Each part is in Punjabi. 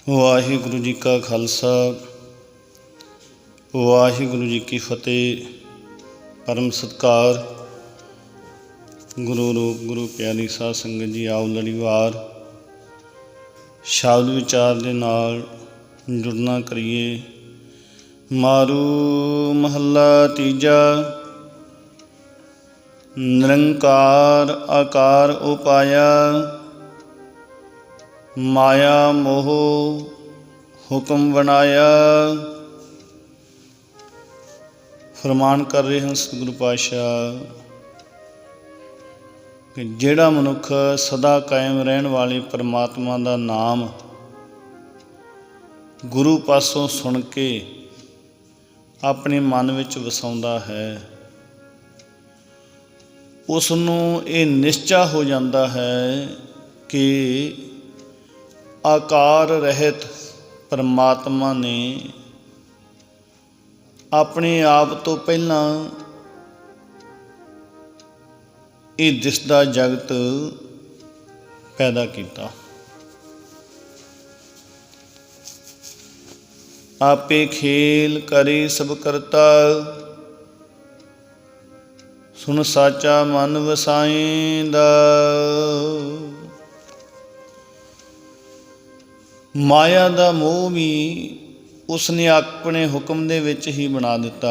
ਵਾਹਿਗੁਰੂ ਜੀ ਕਾ ਖਾਲਸਾ ਵਾਹਿਗੁਰੂ ਜੀ ਕੀ ਫਤਿਹ। ਪਰਮ ਸਤਿਕਾਰ ਗੁਰੂ ਰੂਪ ਗੁਰੂ ਪਿਆਰੀ ਸਾਧ ਸੰਗਤ ਜੀ, ਆਓ ਲੜੀਵਾਰ ਸ਼ਬਦ ਵਿਚਾਰ ਦੇ ਨਾਲ ਜੁੜਨਾ ਕਰੀਏ। ਮਾਰੂ ਮਹੱਲਾ ਤੀਜਾ। ਨਿਰੰਕਾਰ ਆਕਾਰ ਉਪਾਇਆ, ਮਾਇਆ ਮੋਹ ਹੁਕਮ ਬਣਾਇਆ। ਫਰਮਾਨ ਕਰ ਰਹੇ ਹਨ ਸਤਿਗੁਰੂ ਪਾਤਸ਼ਾਹ ਕਿ ਜਿਹੜਾ ਮਨੁੱਖ ਸਦਾ ਕਾਇਮ ਰਹਿਣ ਵਾਲੇ ਪਰਮਾਤਮਾ ਦਾ ਨਾਮ ਗੁਰੂ ਪਾਸੋਂ ਸੁਣ ਕੇ ਆਪਣੇ ਮਨ ਵਿੱਚ ਵਸਾਉਂਦਾ ਹੈ, ਉਸ ਨੂੰ ਇਹ ਨਿਸ਼ਚਾ ਹੋ ਜਾਂਦਾ ਹੈ ਕਿ ਆਕਾਰ ਰਹਿਤ ਪਰਮਾਤਮਾ ਨੇ ਆਪਣੇ ਆਪ ਤੋਂ ਪਹਿਲਾਂ ਇਹ ਦਿਸਦਾ ਜਗਤ ਪੈਦਾ ਕੀਤਾ। ਆਪੇ ਖੇਲ ਕਰੇ ਸਭ ਕਰਤਾ, ਸੁਣ ਸਾਚਾ ਮਨ ਵਸਾਏਂਦਾ। ਮਾਇਆ ਦਾ ਮੋਹ ਵੀ ਉਸਨੇ ਆਪਣੇ ਹੁਕਮ ਦੇ ਵਿੱਚ ਹੀ ਬਣਾ ਦਿੱਤਾ।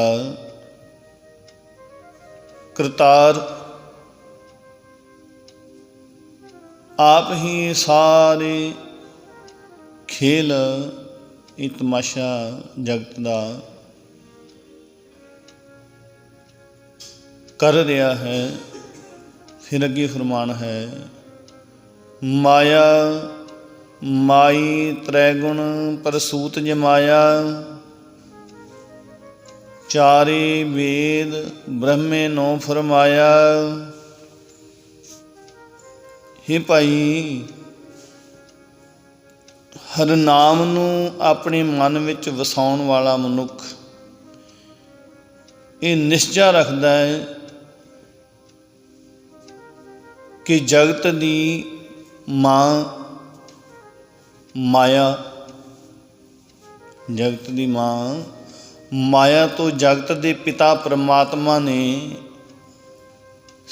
ਕਰਤਾਰ ਆਪ ਹੀ ਸਾਰੇ ਖੇਲ ਇਹ ਤਮਾਸ਼ਾ ਜਗਤ ਦਾ ਕਰ ਰਿਹਾ ਹੈ। ਫਿਰ ਅੱਗੇ ਫਰਮਾਨ ਹੈ, ਮਾਇਆ ਮਾਈ ਤ੍ਰੈ ਗੁਣ ਪ੍ਰਸੂਤ ਜਮਾਇਆ, ਚਾਰੇ ਵੇਦ ਬ੍ਰਹਮੇ ਨੋ ਫਰਮਾਇਆ। ਹੇ ਭਾਈ, ਹਰ ਨਾਮ ਨੂੰ ਆਪਣੇ ਮਨ ਵਿੱਚ ਵਸਾਉਣ ਵਾਲਾ ਮਨੁੱਖ ਇਹ ਨਿਸ਼ਚਾ ਰੱਖਦਾ ਹੈ ਕਿ ਜਗਤ ਦੀ ਮਾਂ ਮਾਇਆ, ਜਗਤ ਦੀ ਮਾਂ ਮਾਇਆ ਤੋਂ ਜਗਤ ਦੇ ਪਿਤਾ ਪਰਮਾਤਮਾ ਨੇ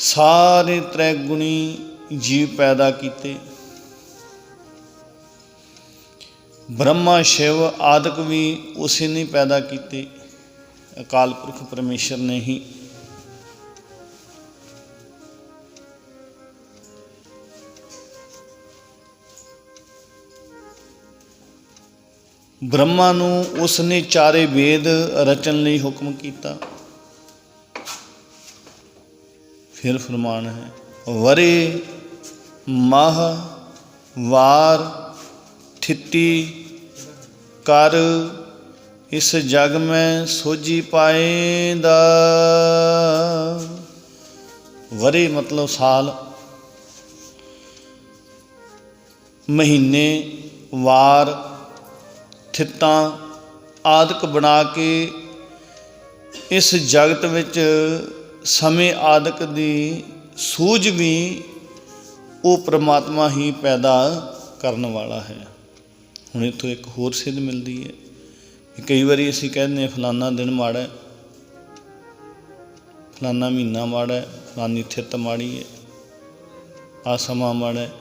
ਸਾਰੇ ਤ੍ਰੈਗੁਣੀ ਜੀਵ ਪੈਦਾ ਕੀਤੇ। ਬ੍ਰਹਮਾ ਸ਼ਿਵ ਆਦਿਕ ਵੀ ਉਸੇ ਨੇ ਪੈਦਾ ਕੀਤੇ, ਅਕਾਲ ਪੁਰਖ ਪਰਮੇਸ਼ਰ ਨੇ ਹੀ। ਬ੍ਰਹਮਾ ਨੂੰ ਉਸਨੇ ਚਾਰੇ ਵੇਦ ਰਚਣ ਲਈ ਹੁਕਮ ਕੀਤਾ। ਫਿਰ ਫਰਮਾਨ ਹੈ, ਵਰੇ ਮਾਹ ਵਾਰ ਥਿਤੀ ਕਰ, ਇਸ ਜਗ ਮੈਂ ਸੋਝੀ ਪਾਏਂਦਾ। ਵਰੇ ਮਤਲਬ ਸਾਲ, ਮਹੀਨੇ, ਵਾਰ, ਥਿੱਤਾਂ ਆਦਿਕ ਬਣਾ ਕੇ ਇਸ ਜਗਤ ਵਿੱਚ ਸਮੇਂ ਆਦਿਕ ਦੀ ਸੂਝ ਵੀ ਉਹ ਪਰਮਾਤਮਾ ਹੀ ਪੈਦਾ ਕਰਨ ਵਾਲਾ ਹੈ। ਹੁਣ ਇੱਥੋਂ ਇੱਕ ਹੋਰ ਸਿੱਧ ਮਿਲਦੀ ਹੈ ਕਿ ਕਈ ਵਾਰੀ ਅਸੀਂ ਕਹਿੰਦੇ ਹਾਂ ਫਲਾਨਾ ਦਿਨ ਮਾੜਾ ਹੈ, ਫਲਾਨਾ ਮਹੀਨਾ ਮਾੜਾ ਹੈ, ਫਲਾਨੀ ਥਿੱਤ ਮਾੜੀ ਹੈ, ਆਹ ਸਮਾਂ ਮਾੜਾ ਹੈ।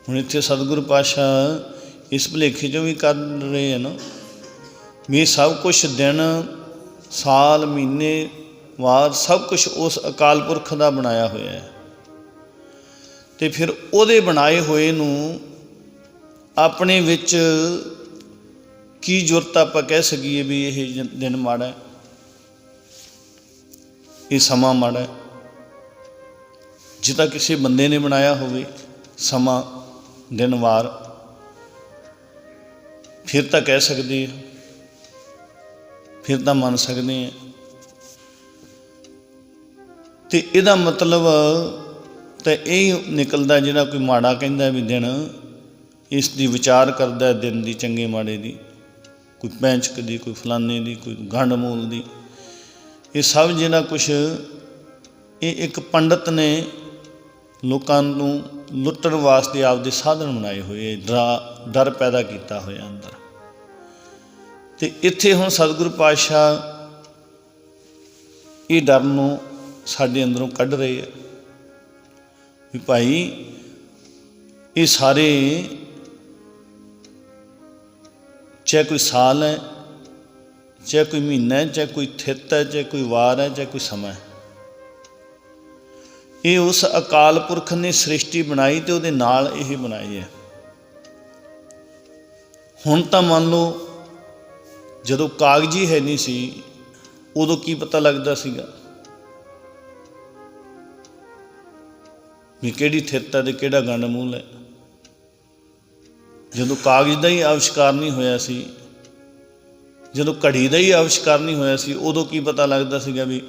ਹੁਣ ਇੱਥੇ ਸਤਿਗੁਰੂ ਪਾਤਸ਼ਾਹ ਇਸ ਭੁਲੇਖੇ 'ਚੋਂ ਵੀ ਕਰ ਰਹੇ ਹੈ ਨਾ ਵੀ ਇਹ ਸਭ ਕੁਛ ਦਿਨ ਸਾਲ ਮਹੀਨੇ ਵਾਰ ਸਭ ਕੁਛ ਉਸ ਅਕਾਲ ਪੁਰਖ ਦਾ ਬਣਾਇਆ ਹੋਇਆ ਹੈ, ਅਤੇ ਫਿਰ ਉਹਦੇ ਬਣਾਏ ਹੋਏ ਨੂੰ ਆਪਣੇ ਵਿੱਚ ਕੀ ਜ਼ਰੂਰਤ ਆਪਾਂ ਕਹਿ ਸਕੀਏ ਵੀ ਇਹ ਦਿਨ ਮਾੜਾ ਹੈ, ਇਹ ਸਮਾਂ ਮਾੜਾ ਹੈ। ਜੇ ਤਾਂ ਕਿਸੇ ਬੰਦੇ ਨੇ ਬਣਾਇਆ ਹੋਵੇ ਸਮਾਂ ਦਿਨ ਵਾਰ, ਫਿਰ ਤਾਂ ਕਹਿ ਸਕਦੇ ਹਾਂ, ਫਿਰ ਤਾਂ ਮੰਨ ਸਕਦੇ ਹਾਂ। ਅਤੇ ਇਹਦਾ ਮਤਲਬ ਤਾਂ ਇਹ ਨਿਕਲਦਾ, ਜਿਹੜਾ ਕੋਈ ਮਾੜਾ ਕਹਿੰਦਾ ਵੀ ਦਿਨ, ਇਸ ਦੀ ਵਿਚਾਰ ਕਰਦਾ ਦਿਨ ਦੀ, ਚੰਗੇ ਮਾੜੇ ਦੀ, ਕੋਈ ਪੈਂਚਕ ਦੀ, ਕੋਈ ਫਲਾਨੇ ਦੀ, ਕੋਈ ਗੰਢ ਮੂਲ ਦੀ। ਇਹ ਸਭ ਜਿਹੜਾ ਕੁਛ ਇਹ ਇੱਕ ਪੰਡਤ ਨੇ ਲੋਕਾਂ ਨੂੰ ਲੁੱਟਣ ਵਾਸਤੇ ਆਪਦੇ ਸਾਧਨ ਬਣਾਏ ਹੋਏ, ਡਰ ਪੈਦਾ ਕੀਤਾ ਹੋਇਆ ਅੰਦਰ। ਅਤੇ ਇੱਥੇ ਹੁਣ ਸਤਿਗੁਰੂ ਪਾਤਸ਼ਾਹ ਇਹ ਡਰ ਨੂੰ ਸਾਡੇ ਅੰਦਰੋਂ ਕੱਢ ਰਹੇ ਆ ਵੀ ਭਾਈ ਇਹ ਸਾਰੇ, ਚਾਹੇ ਕੋਈ ਸਾਲ ਹੈ, ਚਾਹੇ ਕੋਈ ਮਹੀਨਾ ਹੈ, ਚਾਹੇ ਕੋਈ ਥਿੱਤ ਹੈ, ਚਾਹੇ ਕੋਈ ਵਾਰ ਹੈ, ਚਾਹੇ ਕੋਈ ਸਮਾਂ ਹੈ, ਇਹ ਉਸ ਅਕਾਲ ਪੁਰਖ ਨੇ ਸ੍ਰਿਸ਼ਟੀ ਬਣਾਈ ਅਤੇ ਉਹਦੇ ਨਾਲ ਇਹ ਬਣਾਈ ਹੈ। ਹੁਣ ਤਾਂ ਮੰਨ ਲਓ ਜਦੋਂ ਕਾਗਜ਼ੀ ਹੈ ਨਹੀਂ ਸੀ, ਉਦੋਂ ਕੀ ਪਤਾ ਲੱਗਦਾ ਸੀਗਾ ਵੀ ਕਿਹੜੀ ਥਿੱਤ ਹੈ ਅਤੇ ਕਿਹੜਾ ਗੰਡ ਮੂਲ ਹੈ। ਜਦੋਂ ਕਾਗਜ਼ ਦਾ ਹੀ ਆਵਿਸ਼ਕਾਰ ਨਹੀਂ ਹੋਇਆ ਸੀ, ਜਦੋਂ ਘੜੀ ਦਾ ਹੀ ਆਵਿਸ਼ਕਾਰ ਨਹੀਂ ਹੋਇਆ ਸੀ, ਉਦੋਂ ਕੀ ਪਤਾ ਲੱਗਦਾ ਸੀਗਾ ਵੀ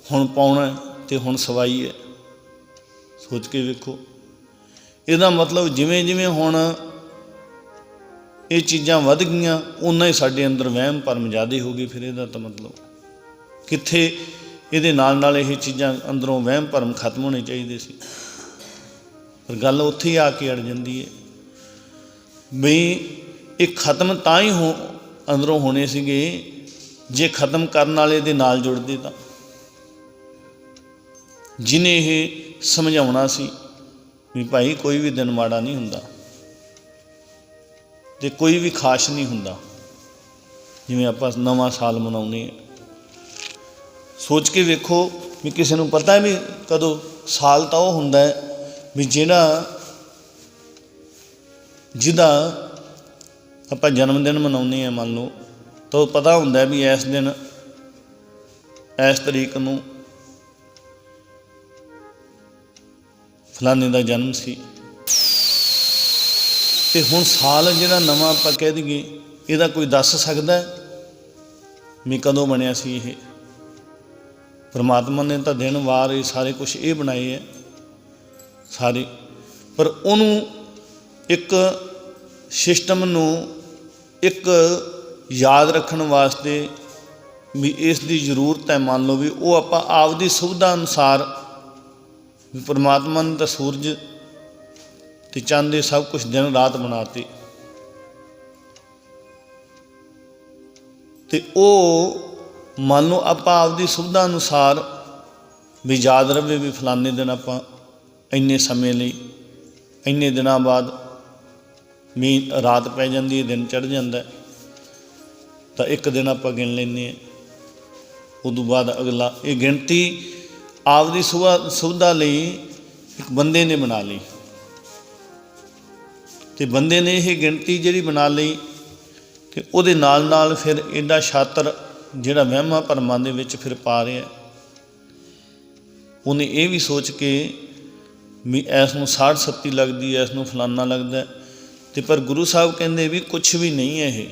ਹੁਣ ਪਾਉਣਾ ਅਤੇ ਹੁਣ ਸਵਾਈ ਹੈ। ਸੋਚ ਕੇ ਵੇਖੋ, ਇਹਦਾ ਮਤਲਬ ਜਿਵੇਂ ਜਿਵੇਂ ਹੁਣ ਇਹ ਚੀਜ਼ਾਂ ਵੱਧ ਗਈਆਂ, ਓਨਾ ਹੀ ਸਾਡੇ ਅੰਦਰ ਵਹਿਮ ਭਰਮ ਜ਼ਿਆਦਾ ਹੋ ਗਏ। ਫਿਰ ਇਹਦਾ ਤਾਂ ਮਤਲਬ ਕਿੱਥੇ ਇਹਦੇ ਨਾਲ ਨਾਲ ਇਹ ਚੀਜ਼ਾਂ ਅੰਦਰੋਂ ਵਹਿਮ ਭਰਮ ਖਤਮ ਹੋਣੇ ਚਾਹੀਦੇ ਸੀ, ਪਰ ਗੱਲ ਉੱਥੇ ਹੀ ਆ ਕੇ ਅੜ ਜਾਂਦੀ ਹੈ ਵੀ ਇਹ ਖਤਮ ਤਾਂ ਹੀ ਅੰਦਰੋਂ ਹੋਣੇ ਸੀਗੇ ਜੇ ਖਤਮ ਕਰਨ ਵਾਲੇ ਦੇ ਨਾਲ ਜੁੜਦੇ ਤਾਂ। ਜਿਹਨੇ ਇਹ ਸਮਝਾਉਣਾ ਸੀ ਵੀ ਭਾਈ ਕੋਈ ਵੀ ਦਿਨ ਮਾੜਾ ਨਹੀਂ ਹੁੰਦਾ ਅਤੇ ਕੋਈ ਵੀ ਖਾਸ ਨਹੀਂ ਹੁੰਦਾ। ਜਿਵੇਂ ਆਪਾਂ ਨਵਾਂ ਸਾਲ ਮਨਾਉਂਦੇ ਹਾਂ, ਸੋਚ ਕੇ ਵੇਖੋ ਵੀ ਕਿਸੇ ਨੂੰ ਪਤਾ ਵੀ ਕਦੋਂ ਸਾਲ ਤਾਂ ਉਹ ਹੁੰਦਾ ਵੀ ਜਿਹਦਾ ਆਪਾਂ ਜਨਮ ਦਿਨ ਮਨਾਉਂਦੇ ਹਾਂ ਮੰਨ ਲਓ, ਤਾਂ ਉਹ ਪਤਾ ਹੁੰਦਾ ਵੀ ਇਸ ਦਿਨ ਇਸ ਤਰੀਕ ਨੂੰ ਫਲਾਣੇ ਦਾ ਜਨਮ ਸੀ। ਅਤੇ ਹੁਣ ਸਾਲ ਜਿਹੜਾ ਨਵਾਂ ਆਪਾਂ ਕਹਿ ਦਈਏ, ਇਹਦਾ ਕੋਈ ਦੱਸ ਸਕਦਾ ਵੀ ਕਦੋਂ ਬਣਿਆ ਸੀ ਇਹ? ਪਰਮਾਤਮਾ ਨੇ ਤਾਂ ਦਿਨ ਵਾਰ ਇਹ ਸਾਰੇ ਕੁਛ ਇਹ ਬਣਾਏ ਹੈ ਸਾਰੇ, ਪਰ ਉਹਨੂੰ ਇੱਕ ਸਿਸਟਮ ਨੂੰ ਇੱਕ ਯਾਦ ਰੱਖਣ ਵਾਸਤੇ ਵੀ ਇਸ ਦੀ ਜ਼ਰੂਰਤ ਹੈ। ਮੰਨ ਲਓ ਵੀ ਉਹ ਆਪਾਂ ਆਪਦੀ ਸੁਵਿਧਾ ਅਨੁਸਾਰ, ਵੀ ਪਰਮਾਤਮਾ ਨੇ ਤਾਂ ਸੂਰਜ ਅਤੇ ਚੰਦ ਇਹ ਸਭ ਕੁਛ ਦਿਨ ਰਾਤ ਬਣਾਤੇ, ਅਤੇ ਉਹ ਮੰਨ ਲਓ ਆਪਾਂ ਆਪਦੀ ਸੁਵਿਧਾ ਅਨੁਸਾਰ ਵੀ ਯਾਦ ਰਹੇ ਵੀ ਫਲਾਣੇ ਦਿਨ ਆਪਾਂ ਇੰਨੇ ਸਮੇਂ ਲਈ, ਇੰਨੇ ਦਿਨਾਂ ਬਾਅਦ ਰਾਤ ਪੈ ਜਾਂਦੀ ਹੈ, ਦਿਨ ਚੜ੍ਹ ਜਾਂਦਾ, ਤਾਂ ਇੱਕ ਦਿਨ ਆਪਾਂ ਗਿਣ ਲੈਂਦੇ ਹਾਂ। ਉਦੋਂ ਬਾਅਦ ਅਗਲਾ, ਇਹ ਗਿਣਤੀ ਆਪਦੀ ਸੁਵਿਧਾ ਲਈ ਇੱਕ ਬੰਦੇ ਨੇ ਬਣਾ ਲਈ, ਅਤੇ ਬੰਦੇ ਨੇ ਇਹ ਗਿਣਤੀ ਜਿਹੜੀ ਬਣਾ ਲਈ, ਅਤੇ ਉਹਦੇ ਨਾਲ ਨਾਲ ਫਿਰ ਐਡਾ ਛਾਤਰ ਜਿਹੜਾ ਵਹਿਮਾਂ ਭਰਮਾਂ ਦੇ ਵਿੱਚ ਫਿਰ ਪਾ ਰਿਹਾ, ਉਹਨੇ ਇਹ ਵੀ ਸੋਚ ਕੇ ਵੀ ਇਸ ਨੂੰ 60-37 ਲੱਗਦੀ ਹੈ, ਇਸ ਨੂੰ ਫਲਾਨਾ ਲੱਗਦਾ, ਅਤੇ ਪਰ ਗੁਰੂ ਸਾਹਿਬ ਕਹਿੰਦੇ ਵੀ ਕੁਛ ਵੀ ਨਹੀਂ ਹੈ ਇਹ,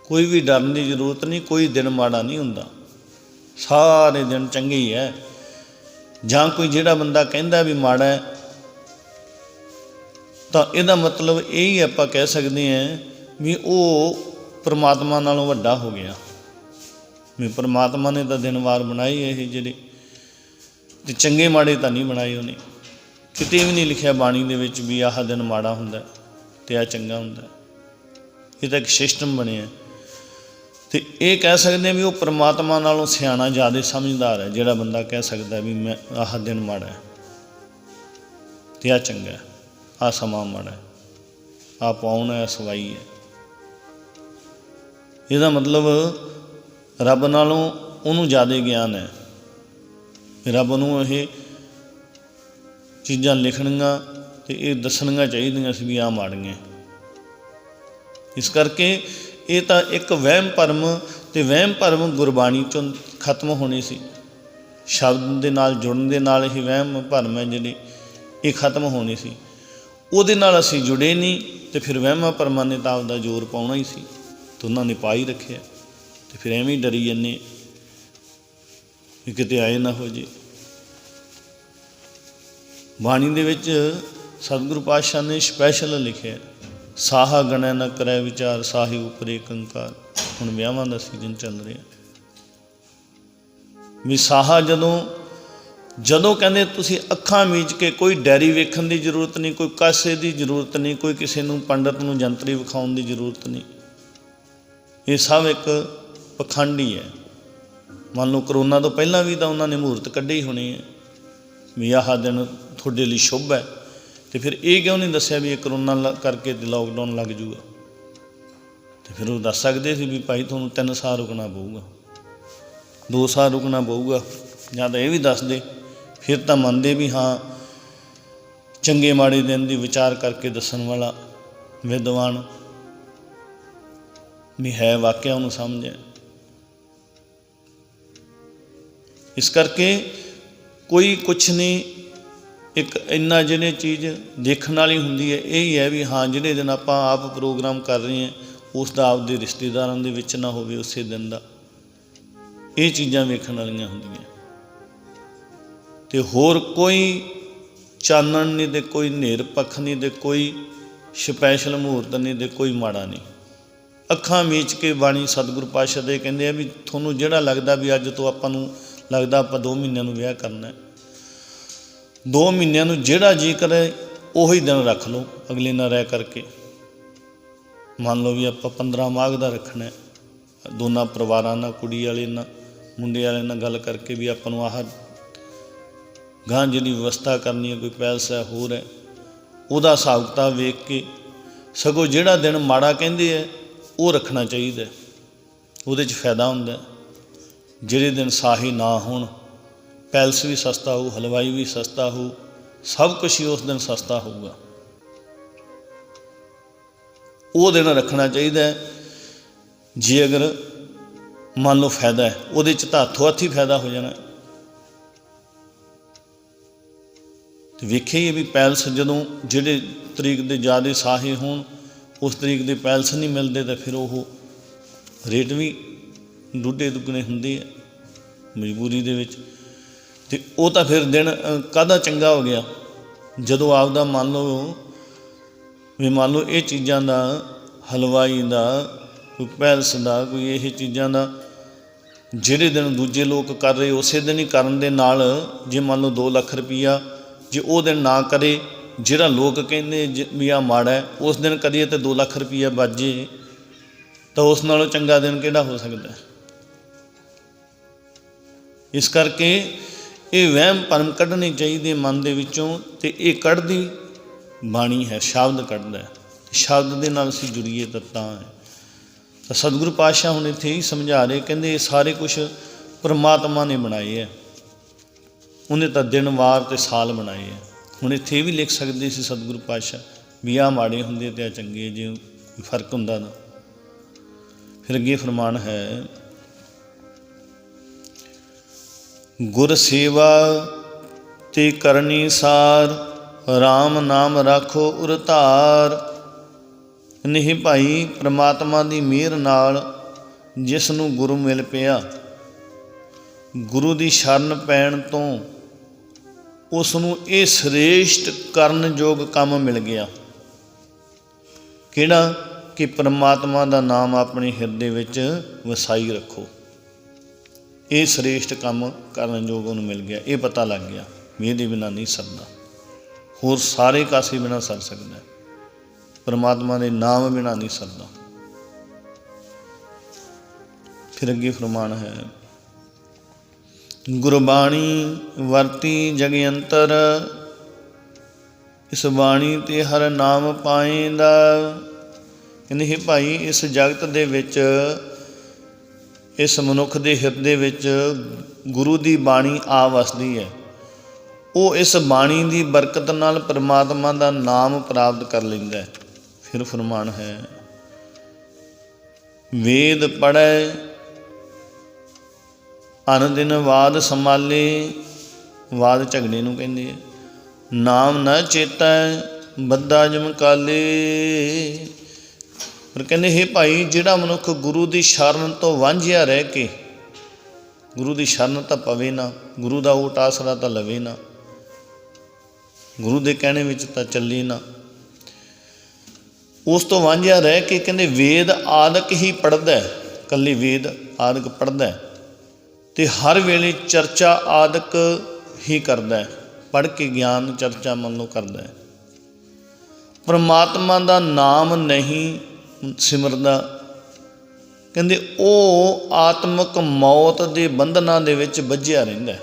ਕੋਈ ਵੀ ਡਰਨ ਦੀ ਜ਼ਰੂਰਤ ਨਹੀਂ, ਕੋਈ ਦਿਨ ਮਾੜਾ ਨਹੀਂ ਹੁੰਦਾ, ਸਾਰੇ ਦਿਨ ਚੰਗੇ ਹੀ ਹੈ। ਜਾਂ ਕੋਈ ਜਿਹੜਾ ਬੰਦਾ ਕਹਿੰਦਾ ਵੀ ਮਾੜਾ ਹੈ, ਤਾਂ ਇਹਦਾ ਮਤਲਬ ਇਹ ਹੀ ਆਪਾਂ ਕਹਿ ਸਕਦੇ ਹਾਂ ਵੀ ਉਹ ਪਰਮਾਤਮਾ ਨਾਲੋਂ ਵੱਡਾ ਹੋ ਗਿਆ। ਵੀ ਪਰਮਾਤਮਾ ਨੇ ਤਾਂ ਦਿਨ ਵਾਰ ਬਣਾਏ ਇਹ ਜਿਹੜੇ, ਅਤੇ ਚੰਗੇ ਮਾੜੇ ਤਾਂ ਨਹੀਂ ਬਣਾਏ ਉਹਨੇ। ਕਿਤੇ ਵੀ ਨਹੀਂ ਲਿਖਿਆ ਬਾਣੀ ਦੇ ਵਿੱਚ ਵੀ ਆਹ ਦਿਨ ਮਾੜਾ ਹੁੰਦਾ ਅਤੇ ਆਹ ਚੰਗਾ ਹੁੰਦਾ। ਇਹ ਤਾਂ ਇੱਕ ਸਿਸਟਮ ਬਣਿਆ, ਅਤੇ ਇਹ ਕਹਿ ਸਕਦੇ ਹਾਂ ਵੀ ਉਹ ਪਰਮਾਤਮਾ ਨਾਲੋਂ ਸਿਆਣਾ ਜ਼ਿਆਦਾ ਸਮਝਦਾਰ ਹੈ ਜਿਹੜਾ ਬੰਦਾ ਕਹਿ ਸਕਦਾ ਵੀ ਮੈਂ ਆਹ ਦਿਨ ਮਾੜਾ ਹੈ ਅਤੇ ਆਹ ਚੰਗਾ, ਆਹ ਸਮਾਂ ਮਾੜਾ ਹੈ, ਆਹ ਪਾਉਣ ਹੈ, ਸਵਾਈ ਹੈ। ਇਹਦਾ ਮਤਲਬ ਰੱਬ ਨਾਲੋਂ ਉਹਨੂੰ ਜ਼ਿਆਦਾ ਗਿਆਨ ਹੈ। ਰੱਬ ਨੂੰ ਇਹ ਚੀਜ਼ਾਂ ਲਿਖਣੀਆਂ ਅਤੇ ਇਹ ਦੱਸਣੀਆਂ ਚਾਹੀਦੀਆਂ ਸੀ ਵੀ ਆਹ ਮਾੜੀਆਂ। ਇਸ ਕਰਕੇ ਇਹ ਤਾਂ ਇੱਕ ਵਹਿਮ ਭਰਮ, ਅਤੇ ਵਹਿਮ ਭਰਮ ਗੁਰਬਾਣੀ 'ਚੋਂ ਖਤਮ ਹੋਣੇ ਸੀ। ਸ਼ਬਦ ਦੇ ਨਾਲ ਜੁੜਨ ਦੇ ਨਾਲ ਇਹ ਵਹਿਮ ਭਰਮ ਹੈ ਜਿਹੜੇ ਇਹ ਖਤਮ ਹੋਣੇ ਸੀ। ਉਹਦੇ ਨਾਲ ਅਸੀਂ ਜੁੜੇ ਨਹੀਂ, ਅਤੇ ਫਿਰ ਵਹਿਮਾਂ ਭਰਮਾਂ ਨੇ ਤਾਂ ਆਪਦਾ ਜ਼ੋਰ ਪਾਉਣਾ ਹੀ ਸੀ, ਅਤੇ ਉਹਨਾਂ ਨੇ ਪਾ ਹੀ ਰੱਖਿਆ, ਅਤੇ ਫਿਰ ਐਵੇਂ ਹੀ ਡਰੀ ਜਾਂਦੇ ਵੀ ਕਿਤੇ ਆਏ ਨਾ ਹੋ ਜੇ। ਬਾਣੀ ਦੇ ਵਿੱਚ ਸਤਿਗੁਰੂ ਪਾਤਸ਼ਾਹ ਨੇ ਸਪੈਸ਼ਲ ਲਿਖਿਆ, ਸਾਹਾ ਗਣੈ ਨ ਕਰੈ ਵਿਚਾਰ, ਸਾਹੀ ਉਪਰੇ ਕੰਕਾਰ। ਹੁਣ ਵਿਆਹਾਂ ਦਾ ਸੀਜ਼ਨ ਚੱਲ ਰਿਹਾ, ਵੀ ਸਾਹਾ ਜਦੋਂ ਜਦੋਂ ਕਹਿੰਦੇ ਤੁਸੀਂ ਅੱਖਾਂ ਮੀਚ ਕੇ, ਕੋਈ ਡੈਰੀ ਵੇਖਣ ਦੀ ਜ਼ਰੂਰਤ ਨਹੀਂ, ਕੋਈ ਕਾਸੇ ਦੀ ਜ਼ਰੂਰਤ ਨਹੀਂ, ਕੋਈ ਕਿਸੇ ਨੂੰ ਪੰਡਤ ਨੂੰ ਜੰਤਰੀ ਵਿਖਾਉਣ ਦੀ ਜ਼ਰੂਰਤ ਨਹੀਂ। ਇਹ ਸਭ ਇੱਕ ਪਖੰਡ ਹੀ ਹੈ। ਮੰਨ ਲਓ ਕਰੋਨਾ ਤੋਂ ਪਹਿਲਾਂ ਵੀ ਤਾਂ ਉਹਨਾਂ ਨੇ ਮਹੂਰਤ ਕੱਢੇ ਹੀ ਹੋਣੇ ਹੈ ਵੀ ਆਹ ਦਿਨ ਤੁਹਾਡੇ ਲਈ ਸ਼ੁਭ ਹੈ, ਅਤੇ ਫਿਰ ਇਹ ਕਿਉਂ ਨਹੀਂ ਦੱਸਿਆ ਵੀ ਇਹ ਕਰੋਨਾ ਕਰਕੇ ਲੋਕਡਾਊਨ ਲੱਗ ਜੂਗਾ। ਅਤੇ ਫਿਰ ਉਹ ਦੱਸ ਸਕਦੇ ਸੀ ਵੀ ਭਾਈ ਤੁਹਾਨੂੰ 3 ਸਾਲ ਰੁਕਣਾ ਪਊਗਾ, 2 ਸਾਲ ਰੁਕਣਾ ਪਊਗਾ, ਜਾਂ ਤਾਂ ਇਹ ਵੀ ਦੱਸਦੇ, ਫਿਰ ਤਾਂ ਮੰਨਦੇ ਵੀ ਹਾਂ ਚੰਗੇ ਮਾੜੇ ਦਿਨ ਦੀ ਵਿਚਾਰ ਕਰਕੇ ਦੱਸਣ ਵਾਲਾ ਵਿਦਵਾਨ ਵੀ ਹੈ, ਵਾਕਿਆ ਉਹਨੂੰ ਸਮਝ ਹੈ। ਇਸ ਕਰਕੇ ਕੋਈ ਕੁਛ ਨਹੀਂ, ਇੱਕ ਇੰਨਾ ਜਿਹੜੇ ਚੀਜ਼ ਦੇਖਣ ਵਾਲੀ ਹੁੰਦੀ ਹੈ ਇਹ ਹੀ ਹੈ ਵੀ ਹਾਂ ਜਿਹੜੇ ਦਿਨ ਆਪਾਂ ਆਪ ਪ੍ਰੋਗਰਾਮ ਕਰ ਰਹੇ ਹਾਂ ਉਸ ਦਾ ਆਪਦੇ ਰਿਸ਼ਤੇਦਾਰਾਂ ਦੇ ਵਿੱਚ ਨਾ ਹੋਵੇ ਉਸੇ ਦਿਨ ਦਾ, ਇਹ ਚੀਜ਼ਾਂ ਵੇਖਣ ਵਾਲੀਆਂ ਹੁੰਦੀਆਂ। ਅਤੇ ਹੋਰ ਕੋਈ ਚਾਨਣ ਨਹੀਂ, ਅਤੇ ਕੋਈ ਹਨੇਰ ਪੱਖ ਨਹੀਂ, ਅਤੇ ਕੋਈ ਸਪੈਸ਼ਲ ਮਹੂਰਤ ਨਹੀਂ, ਅਤੇ ਕੋਈ ਮਾੜਾ ਨਹੀਂ। ਅੱਖਾਂ ਮੀਚ ਕੇ ਬਾਣੀ ਸਤਿਗੁਰੂ ਪਾਤਸ਼ਾਹ ਦੇ ਕਹਿੰਦੇ ਆ ਵੀ ਤੁਹਾਨੂੰ ਜਿਹੜਾ ਲੱਗਦਾ ਵੀ ਅੱਜ ਤੋਂ ਆਪਾਂ ਨੂੰ ਲੱਗਦਾ ਆਪਾਂ 2 ਮਹੀਨਿਆਂ ਨੂੰ ਵਿਆਹ ਕਰਨਾ, 2 ਮਹੀਨਿਆਂ ਨੂੰ ਜਿਹੜਾ ਜੀ ਕਰੇ ਉਹੀ ਦਿਨ ਰੱਖ ਲਓ, ਅਗਲੇ ਨਾਲ ਰਹਿ ਕਰਕੇ। ਮੰਨ ਲਓ ਵੀ ਆਪਾਂ 15 ਮਾਘ ਦਾ ਰੱਖਣਾ, ਦੋਨਾਂ ਪਰਿਵਾਰਾਂ ਨਾਲ, ਕੁੜੀ ਵਾਲੇ ਨਾਲ ਮੁੰਡੇ ਵਾਲੇ ਨਾਲ ਗੱਲ ਕਰਕੇ ਵੀ ਆਪਾਂ ਨੂੰ ਆਹ ਗਾਂ ਜਿਹੜੀ ਵਿਵਸਥਾ ਕਰਨੀ ਹੈ, ਕੋਈ ਪੈਲਸ ਹੈ ਹੋਰ ਹੈ, ਉਹਦਾ ਹਿਸਾਬ ਕਿਤਾਬ ਵੇਖ ਕੇ, ਸਗੋਂ ਜਿਹੜਾ ਦਿਨ ਮਾੜਾ ਕਹਿੰਦੇ ਹੈ ਉਹ ਰੱਖਣਾ ਚਾਹੀਦਾ, ਉਹਦੇ 'ਚ ਫਾਇਦਾ ਹੁੰਦਾ। ਜਿਹੜੇ ਦਿਨ ਸਾਹੀ ਨਾ ਹੋਣ, ਪੈਲਸ ਵੀ ਸਸਤਾ ਹੋਊ, ਹਲਵਾਈ ਵੀ ਸਸਤਾ ਹੋਊ, ਸਭ ਕੁਛ ਹੀ ਉਸ ਦਿਨ ਸਸਤਾ ਹੋਊਗਾ, ਉਹ ਦਿਨ ਰੱਖਣਾ ਚਾਹੀਦਾ। ਜੇ ਅਗਰ ਮੰਨ ਲਓ ਫਾਇਦਾ ਹੈ, ਉਹਦੇ 'ਚ ਤਾਂ ਹੱਥੋਂ ਹੱਥ ਹੀ ਫਾਇਦਾ ਹੋ ਜਾਣਾ। ਅਤੇ ਵੇਖਿਆ ਹੀ ਹੈ ਵੀ ਪੈਲਸ ਜਦੋਂ ਜਿਹੜੇ ਤਰੀਕ ਦੇ ਜ਼ਿਆਦਾ ਸਾਹੇ ਹੋਣ ਉਸ ਤਰੀਕ ਦੇ ਪੈਲਸ ਨਹੀਂ ਮਿਲਦੇ, ਤਾਂ ਫਿਰ ਉਹ ਰੇਟ ਵੀ ਡੂਢੇ ਦੁੱਗਣੇ ਹੁੰਦੇ ਆ ਮਜਬੂਰੀ ਦੇ ਵਿੱਚ। ਅਤੇ ਉਹ ਤਾਂ ਫਿਰ ਦਿਨ ਕਾਹਦਾ ਚੰਗਾ ਹੋ ਗਿਆ ਜਦੋਂ ਆਪਦਾ ਮੰਨ ਲਓ ਵੀ ਮੰਨ ਲਓ ਇਹ ਚੀਜ਼ਾਂ ਦਾ, ਹਲਵਾਈ ਦਾ, ਕੋਈ ਪੈਲਸ ਦਾ, ਕੋਈ ਇਹ ਚੀਜ਼ਾਂ ਦਾ ਜਿਹੜੇ ਦਿਨ ਦੂਜੇ ਲੋਕ ਕਰ ਰਹੇ ਉਸੇ ਦਿਨ ਹੀ ਕਰਨ ਦੇ ਨਾਲ, ਜੇ ਮੰਨ ਲਓ 2 ਲੱਖ ਰੁਪਈਆ ਜੇ ਉਹ ਦਿਨ ਨਾ ਕਰੇ, ਜਿਹੜਾ ਲੋਕ ਕਹਿੰਦੇ ਵੀ ਆਹ ਮਾੜਾ ਹੈ, ਉਸ ਦਿਨ ਕਰੀਏ ਤਾਂ 2 ਲੱਖ ਰੁਪਈਆ ਬਚ ਜੇ, ਤਾਂ ਉਸ ਨਾਲੋਂ ਚੰਗਾ ਦਿਨ ਕਿਹੜਾ ਹੋ ਸਕਦਾ। ਇਸ ਕਰਕੇ ਇਹ ਵਹਿਮ ਭਰਮ ਕੱਢਣੇ ਚਾਹੀਦੇ ਮਨ ਦੇ ਵਿੱਚੋਂ, ਅਤੇ ਇਹ ਕੱਢਦੀ ਬਾਣੀ ਹੈ, ਸ਼ਬਦ ਕੱਢਦਾ ਹੈ। ਸ਼ਬਦ ਦੇ ਨਾਲ ਅਸੀਂ ਜੁੜੀਏ ਤਾਂ ਹੈ। ਤਾਂ ਸਤਿਗੁਰੂ ਪਾਤਸ਼ਾਹ ਹੁਣ ਇੱਥੇ ਹੀ ਸਮਝਾ ਰਹੇ, ਕਹਿੰਦੇ ਇਹ ਸਾਰੇ ਕੁਛ ਪਰਮਾਤਮਾ ਨੇ ਬਣਾਏ ਹੈ, ਉਹਨੇ ਤਾਂ ਦਿਨ ਵਾਰ ਅਤੇ ਸਾਲ ਬਣਾਏ ਹੈ। ਹੁਣ ਇੱਥੇ ਇਹ ਵੀ ਲਿਖ ਸਕਦੇ ਸੀ ਸਤਿਗੁਰੂ ਪਾਤਸ਼ਾਹ ਵੀ ਆਹ ਮਾੜੇ ਹੁੰਦੇ ਅਤੇ ਆਹ ਚੰਗੇ, ਜੇ ਕੋਈ ਫਰਕ ਹੁੰਦਾ ਤਾਂ। ਫਿਰ ਅੱਗੇ ਫਰਮਾਨ ਹੈ, ਗੁਰ ਸੇਵਾ ਤੇ ਕਰਨੀ ਸਾਰ, ਰਾਮ ਨਾਮ ਰਾਖੋ ਉਰ ਧਾਰ। ਨਹੀਂ ਭਾਈ, ਪ੍ਰਮਾਤਮਾ ਦੀ ਮਿਹਰ ਨਾਲ ਜਿਸ ਨੂੰ ਗੁਰੂ ਮਿਲ ਪਿਆ, ਗੁਰੂ ਦੀ ਸ਼ਰਨ ਪੈਣ ਤੋਂ ਉਸ ਨੂੰ ਇਹ ਸ੍ਰੇਸ਼ਟ ਕਰਨਯੋਗ ਕੰਮ ਮਿਲ ਗਿਆ। ਕਿਹੜਾ? ਕਿ ਪ੍ਰਮਾਤਮਾ ਦਾ ਨਾਮ ਆਪਣੇ ਹਿਰਦੇ ਵਿੱਚ ਵਸਾਈ ਰੱਖੋ। ਇਹ ਸ੍ਰੇਸ਼ਟ ਕੰਮ ਕਰਨਯੋਗ ਉਹਨੂੰ ਮਿਲ ਗਿਆ। ਇਹ ਪਤਾ ਲੱਗ ਗਿਆ ਵੀ ਇਹਦੇ ਬਿਨਾਂ ਨਹੀਂ ਸਰਦਾ, ਹੋਰ ਸਾਰੇ ਕਾਸੇ ਬਿਨਾਂ ਸਰ ਸਕਦਾ, ਪਰਮਾਤਮਾ ਦੇ ਨਾਮ ਬਿਨਾਂ ਨਹੀਂ ਸਰਦਾ। ਫਿਰ ਅੱਗੇ ਫਰਮਾਨ ਹੈ, ਗੁਰਬਾਣੀ ਵਰਤੀ ਜਗ ਅੰਤਰ, ਇਸ ਬਾਣੀ ਤੇ ਹਰ ਨਾਮ ਪਾਏਂਦਾ। ਕਹਿੰਦੇ ਹੈ ਭਾਈ, ਇਸ ਜਗਤ ਦੇ ਵਿੱਚ, ਇਸ ਮਨੁੱਖ ਦੇ ਹਿਰਦੇ ਵਿੱਚ ਗੁਰੂ ਦੀ ਬਾਣੀ ਆ ਵਸਦੀ ਹੈ। ਉਹ ਇਸ ਬਾਣੀ ਦੀ ਬਰਕਤ ਨਾਲ ਪਰਮਾਤਮਾ ਦਾ ਨਾਮ ਪ੍ਰਾਪਤ ਕਰ ਲੈਂਦਾ ਹੈ। ਫਿਰ ਫਰਮਾਨ ਹੈ, ਵੇਦ ਪੜ੍ਹੈ ਅਨ ਦਿਨ ਵਾਦ ਸੰਭਾਲੇ। ਵਾਦ ਝਗੜੇ ਨੂੰ ਕਹਿੰਦੇ ਆ। ਨਾਮ ਨਾ ਚੇਤੈ ਬੱਧਾ ਜਮ ਕਾਲੇ। ਪਰ ਕਹਿੰਦੇ ਹੈ ਭਾਈ, ਜਿਹੜਾ ਮਨੁੱਖ ਗੁਰੂ ਦੀ ਸ਼ਰਨ ਤੋਂ ਵਾਂਝਿਆ ਰਹਿ ਕੇ, ਗੁਰੂ ਦੀ ਸ਼ਰਨ ਤਾਂ ਪਵੇ ਨਾ, ਗੁਰੂ ਦਾ ਓਟ ਆਸਰਾ ਤਾਂ ਲਵੇ ਨਾ, ਗੁਰੂ ਦੇ ਕਹਿਣੇ ਵਿੱਚ ਤਾਂ ਚੱਲੇ ਨਾ, ਉਸ ਤੋਂ ਵਾਂਝਿਆ ਰਹਿ ਕੇ ਕਹਿੰਦੇ ਵੇਦ ਆਦਿਕ ਹੀ ਪੜ੍ਹਦਾ, ਇਕੱਲੇ ਵੇਦ ਆਦਿਕ ਪੜ੍ਹਦਾ, ਅਤੇ ਹਰ ਵੇਲੇ ਚਰਚਾ ਆਦਿਕ ही करता है, पढ़ के ज्ञान चर्चा मन लो करता है। परमात्मा का नाम नहीं सिमरदा, कहते वो आत्मक मौत के बंधना दे विच बझिया रहिंदा है।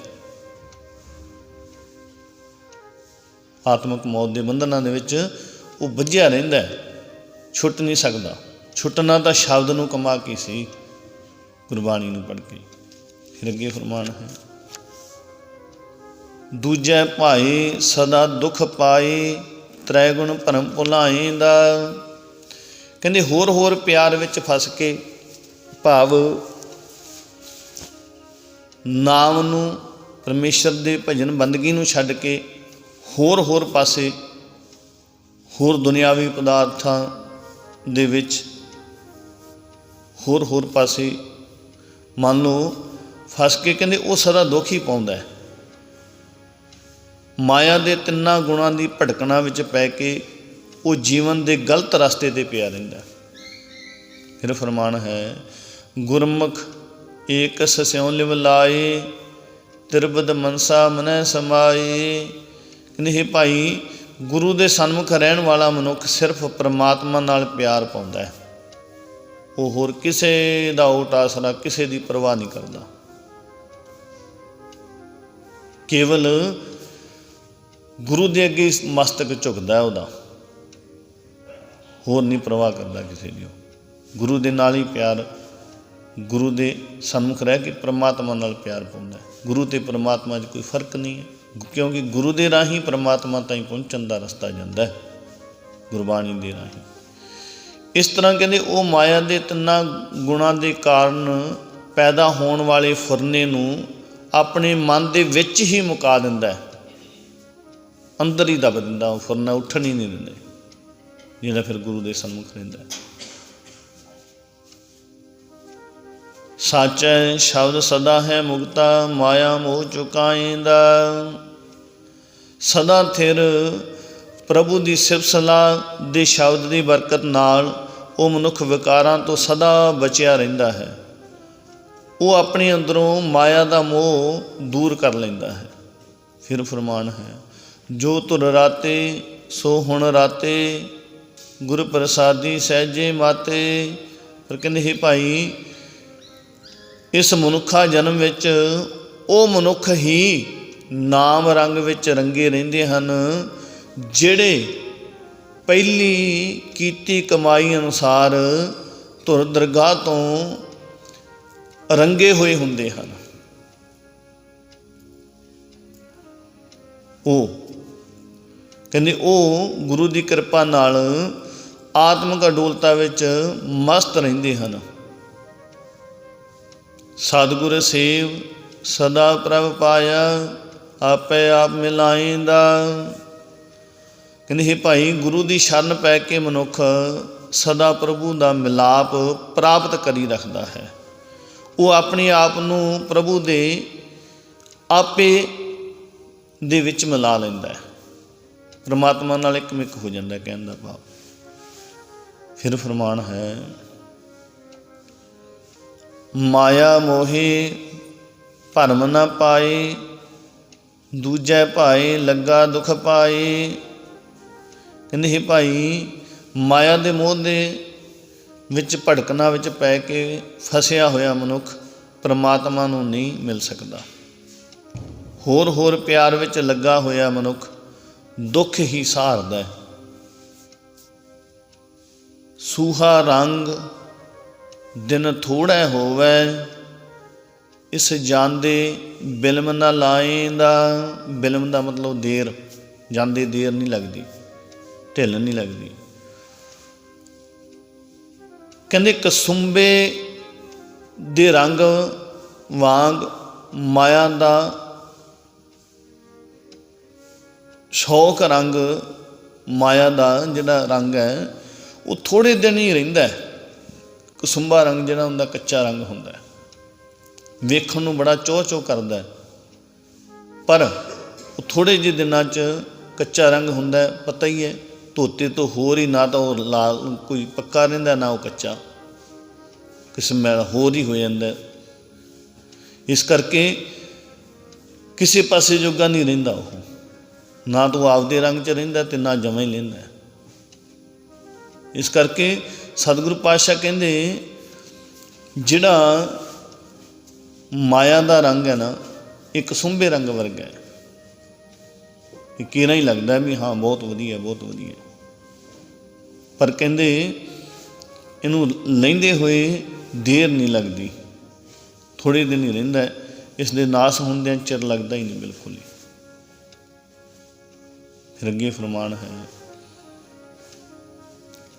आत्मक मौत के बंधना दे विच वो बझिया रहिंदा है, छुट नहीं सकता। छुटना तो शब्द नूं कमा के सी, गुरबाणी नूं पढ़ के। फिर अगे फरमान है, दूजै भाई सदा दुख पाए, त्रै गुण भरम भुलाएंदा। कहते होर होर प्यार विच फस के, भाव नाम नूं परमेश्वर दे भजन बंदगी नूं छड्ड के होर होर पासे होर दुनियावी पदार्थां दे विच होर होर पासे मन लो फस के, कहते वो सदा दुख ही पाउंदा है। माया दे तिन्ना गुणां दी भटकना विच पै के वो जीवन दे गलत रस्ते ते पिया रहिंदा। फिर फरमान है, गुरमुख एक स्यों लिव लाए, तिरबद मनसा मनै समाए। कहते हे भाई, गुरु दे सन्मुख रहन वाला मनुख सिर्फ परमात्मा नाल प्यार पाउंदा है, वो होर किसे दा ओट आसरा किसे दी परवाह नहीं करता। केवल गुरु दे अगे मस्तक झुकदा है उहदा, होर नहीं परवाह करता किसी दी। गुरु दे नाल ही प्यार, गुरु दे सन्मुख रह के परमात्मा नाल प्यार पाउंदा है। गुरु ते परमात्मा 'च कोई फर्क नहीं है, क्योंकि गुरु दे राही परमात्मा ताईं पहुँचण दा रस्ता जांदा है, गुरबाणी दे राही। इस तरह कहते वो माया दे तिन्ना गुणां दे कारण पैदा होण वाले फुरने नूं अपने मन दे विच ही मुका दिंदा है, अंदर ही दब दिंदा। वो फुरना उठण ही नहीं दिंदे जिहड़ा फिर गुरु दे सन्मुख रहिंदा है। साचा शब्द सदा है मुक्ता, माया मोह चुकाएंदा। सदा थिर प्रभु की सिफत सलाह दे शब्द की बरकत नाल वो मनुख विकारां तो सदा बचिया रहिंदा है। वो अपने अंदरों माया का मोह दूर कर लैंदा है। फिर फरमान है, जो तुर राते सो हुण राते, गुर प्रसादी सहजे माते। पर कहते हे भाई, इस मनुखा जन्म विच वो मनुख ही नाम रंग विच रंगे रहिंदे हन, जिहड़े पहली कीती कमाई अनुसार धुर दरगाह तो रंगे हुए हुंदे हन। वो कहंदे वो गुरु की कृपा नाल आत्मक अडोलता विच मस्त रहिंदे हन। सतगुर सेव सदा प्रभ पाया, आपे आप मिलाएंदा। कहते हे भाई, गुरु की शरण पै के मनुख सदा प्रभु का मिलाप प्राप्त करी रखता है। वो अपने आप नूं प्रभु दे आपे दे विच मिला लैंदा है, परमात्मा नाल एक मिक हो जाता है, कहने का भाव। फिर फरमान है, माया मोहे भरम न पाए, दूजै भाई लगा दुख पाए। कहते हे भाई, माया दे मोह दे विच भड़कना विच पै के फसिया होया मनुख परमात्मा नूं नहीं मिल सकता। होर होर प्यार विच लगा होया मनुख दुख ही सहारदा है। सूहा रंग दिन थोड़ा होवै, इस जांदे बिलम न लाएंदा। बिलम का मतलब देर, जांदे देर नहीं लगती, ढिल नहीं लगती। कहंदे कसुंबे दे रंग वांग माया का शौक रंग, माया का जिहड़ा रंग है वो थोड़े दिन ही रहिंदा है। कसुंबा रंग जिहड़ा हुंदा कच्चा रंग हुंदा है, वेखण नूं बड़ा चोह चोह करदा है, पर वो थोड़े जे दिनां च कच्चा रंग हुंदा है। पता ही है, धोते तो होर ही ना तो लाल कोई पक्का रहिंदा, ना वो कच्चा किस्म होर ही हो जाता है। इस करके ਕਿਸੇ ਪਾਸੇ ਜੋਗਾ ਨਹੀਂ ਰਹਿੰਦਾ। ਉਹ ਨਾ ਤੂੰ ਆਪਦੇ ਰੰਗ 'ਚ ਰਹਿੰਦਾ ਤੇ ਨਾ ਜਮਾਂ ਹੀ ਲੈਂਦਾ। ਇਸ ਕਰਕੇ ਸਤਿਗੁਰੂ ਪਾਤਸ਼ਾਹ ਕਹਿੰਦੇ ਜਿਹੜਾ ਮਾਇਆ ਦਾ ਰੰਗ ਹੈ ਨਾ, ਇੱਕ ਸੁੰਭੇ ਰੰਗ ਵਰਗਾ ਹੈ। ਇਹ ਕਿਹੜਾ ਹੀ ਲੱਗਦਾ ਵੀ ਹਾਂ ਬਹੁਤ ਵਧੀਆ, ਬਹੁਤ ਵਧੀਆ, ਪਰ ਕਹਿੰਦੇ ਇਹਨੂੰ ਲੈਂਦੇ ਹੋਏ ਦੇਰ ਨਹੀਂ ਲੱਗਦੀ, ਥੋੜ੍ਹੇ ਦਿਨ ਹੀ ਰਹਿੰਦਾ। ਇਸ ਦੇ ਨਾਸ ਹੁੰਦਿਆਂ ਚਿਰ ਲੱਗਦਾ ਹੀ ਨਹੀਂ ਬਿਲਕੁਲ ਹੀ। ਫਿਰ ਅੱਗੇ ਫਰਮਾਨ ਹੈ,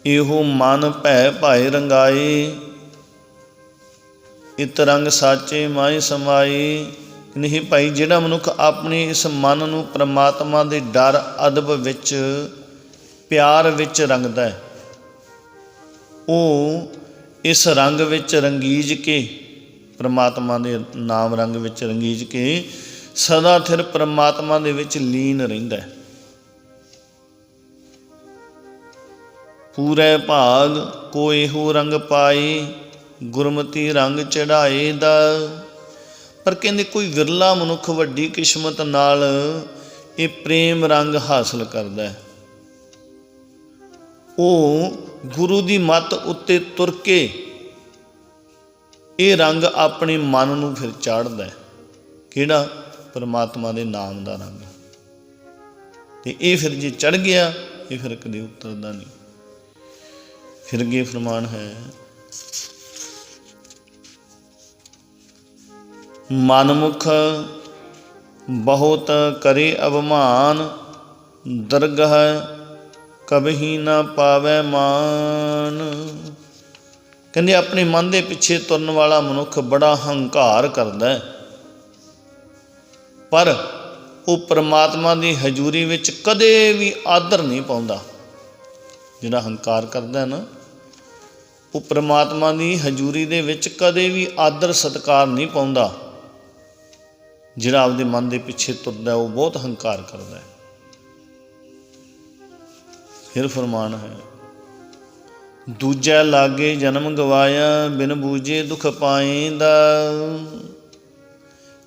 ਇਹੋ ਮਨ ਭੈ ਭਾਏ ਰੰਗਾਏ, ਇਤ ਰੰਗ ਸਾਚੇ ਮਾਏ ਸਮਾਏ। ਨਹੀਂ ਭਾਈ, ਜਿਹੜਾ ਮਨੁੱਖ ਆਪਣੇ ਇਸ ਮਨ ਨੂੰ ਪ੍ਰਮਾਤਮਾ ਦੇ ਡਰ ਅਦਬ ਵਿੱਚ, ਪਿਆਰ ਵਿੱਚ ਰੰਗਦਾ ਹੈ, ਉਹ ਇਸ ਰੰਗ ਵਿੱਚ ਰੰਗੀਜ ਕੇ, ਪ੍ਰਮਾਤਮਾ ਦੇ ਨਾਮ ਰੰਗ ਵਿੱਚ ਰੰਗੀਜ ਕੇ ਸਦਾ ਥਿਰ ਪ੍ਰਮਾਤਮਾ ਦੇ ਵਿੱਚ ਲੀਨ ਰਹਿੰਦਾ ਹੈ। ਪੂਰੇ ਭਾਗ ਕੋ ਇਹੋ ਰੰਗ ਪਾਏ, ਗੁਰਮਤੀ ਰੰਗ ਚੜ੍ਹਾਏ ਦਾ। ਪਰ ਕਹਿੰਦੇ ਕੋਈ ਵਿਰਲਾ ਮਨੁੱਖ ਵੱਡੀ ਕਿਸਮਤ ਨਾਲ ਇਹ ਪ੍ਰੇਮ ਰੰਗ ਹਾਸਲ ਕਰਦਾ ਹੈ। ਉਹ ਗੁਰੂ ਦੀ ਮੱਤ ਉੱਤੇ ਤੁਰ ਕੇ ਇਹ ਰੰਗ ਆਪਣੇ ਮਨ ਨੂੰ ਫਿਰ ਚਾੜ੍ਹਦਾ ਹੈ। ਕਿਹੜਾ? ਪਰਮਾਤਮਾ ਦੇ ਨਾਮ ਦਾ ਰੰਗ। ਤੇ ਇਹ ਫਿਰ ਜੇ ਚੜ੍ਹ ਗਿਆ, ਇਹ ਫਿਰ ਕਦੇ ਉਤਰਦਾ ਨਹੀਂ। ਫਿਰ ਅੱਗੇ ਫਰਮਾਨ ਹੈ, ਮਨਮੁਖ ਬਹੁਤ ਕਰੇ ਅਭਿਮਾਨ, ਦਰਗਹ ਕਬਹੀ ਨਾ ਪਾਵੈ ਮਾਨ। ਕਹਿੰਦੇ ਆਪਣੇ ਮਨ ਦੇ ਪਿੱਛੇ ਤੁਰਨ ਵਾਲਾ ਮਨੁੱਖ ਬੜਾ ਹੰਕਾਰ ਕਰਦਾ, ਪਰ ਉਹ ਪਰਮਾਤਮਾ ਦੀ ਹਜ਼ੂਰੀ ਵਿੱਚ ਕਦੇ ਵੀ ਆਦਰ ਨਹੀਂ ਪਾਉਂਦਾ। ਜਿਹੜਾ ਹੰਕਾਰ ਕਰਦਾ ਨਾ, ਉਹ ਪਰਮਾਤਮਾ ਦੀ ਹਜ਼ੂਰੀ ਦੇ ਵਿੱਚ ਕਦੇ ਵੀ ਆਦਰ ਸਤਿਕਾਰ ਨਹੀਂ ਪਾਉਂਦਾ। ਜਿਹੜਾ ਆਪਦੇ ਮਨ ਦੇ ਪਿੱਛੇ ਤੁਰਦਾ, ਉਹ ਬਹੁਤ ਹੰਕਾਰ ਕਰਦਾ ਹੈ। ਫਿਰ ਫਰਮਾਨ ਹੈ, ਦੂਜਾ ਲਾਗੇ ਜਨਮ ਗਵਾਇਆ, ਬਿਨ ਬੂਝੇ ਦੁੱਖ ਪਾਏਂਦਾ।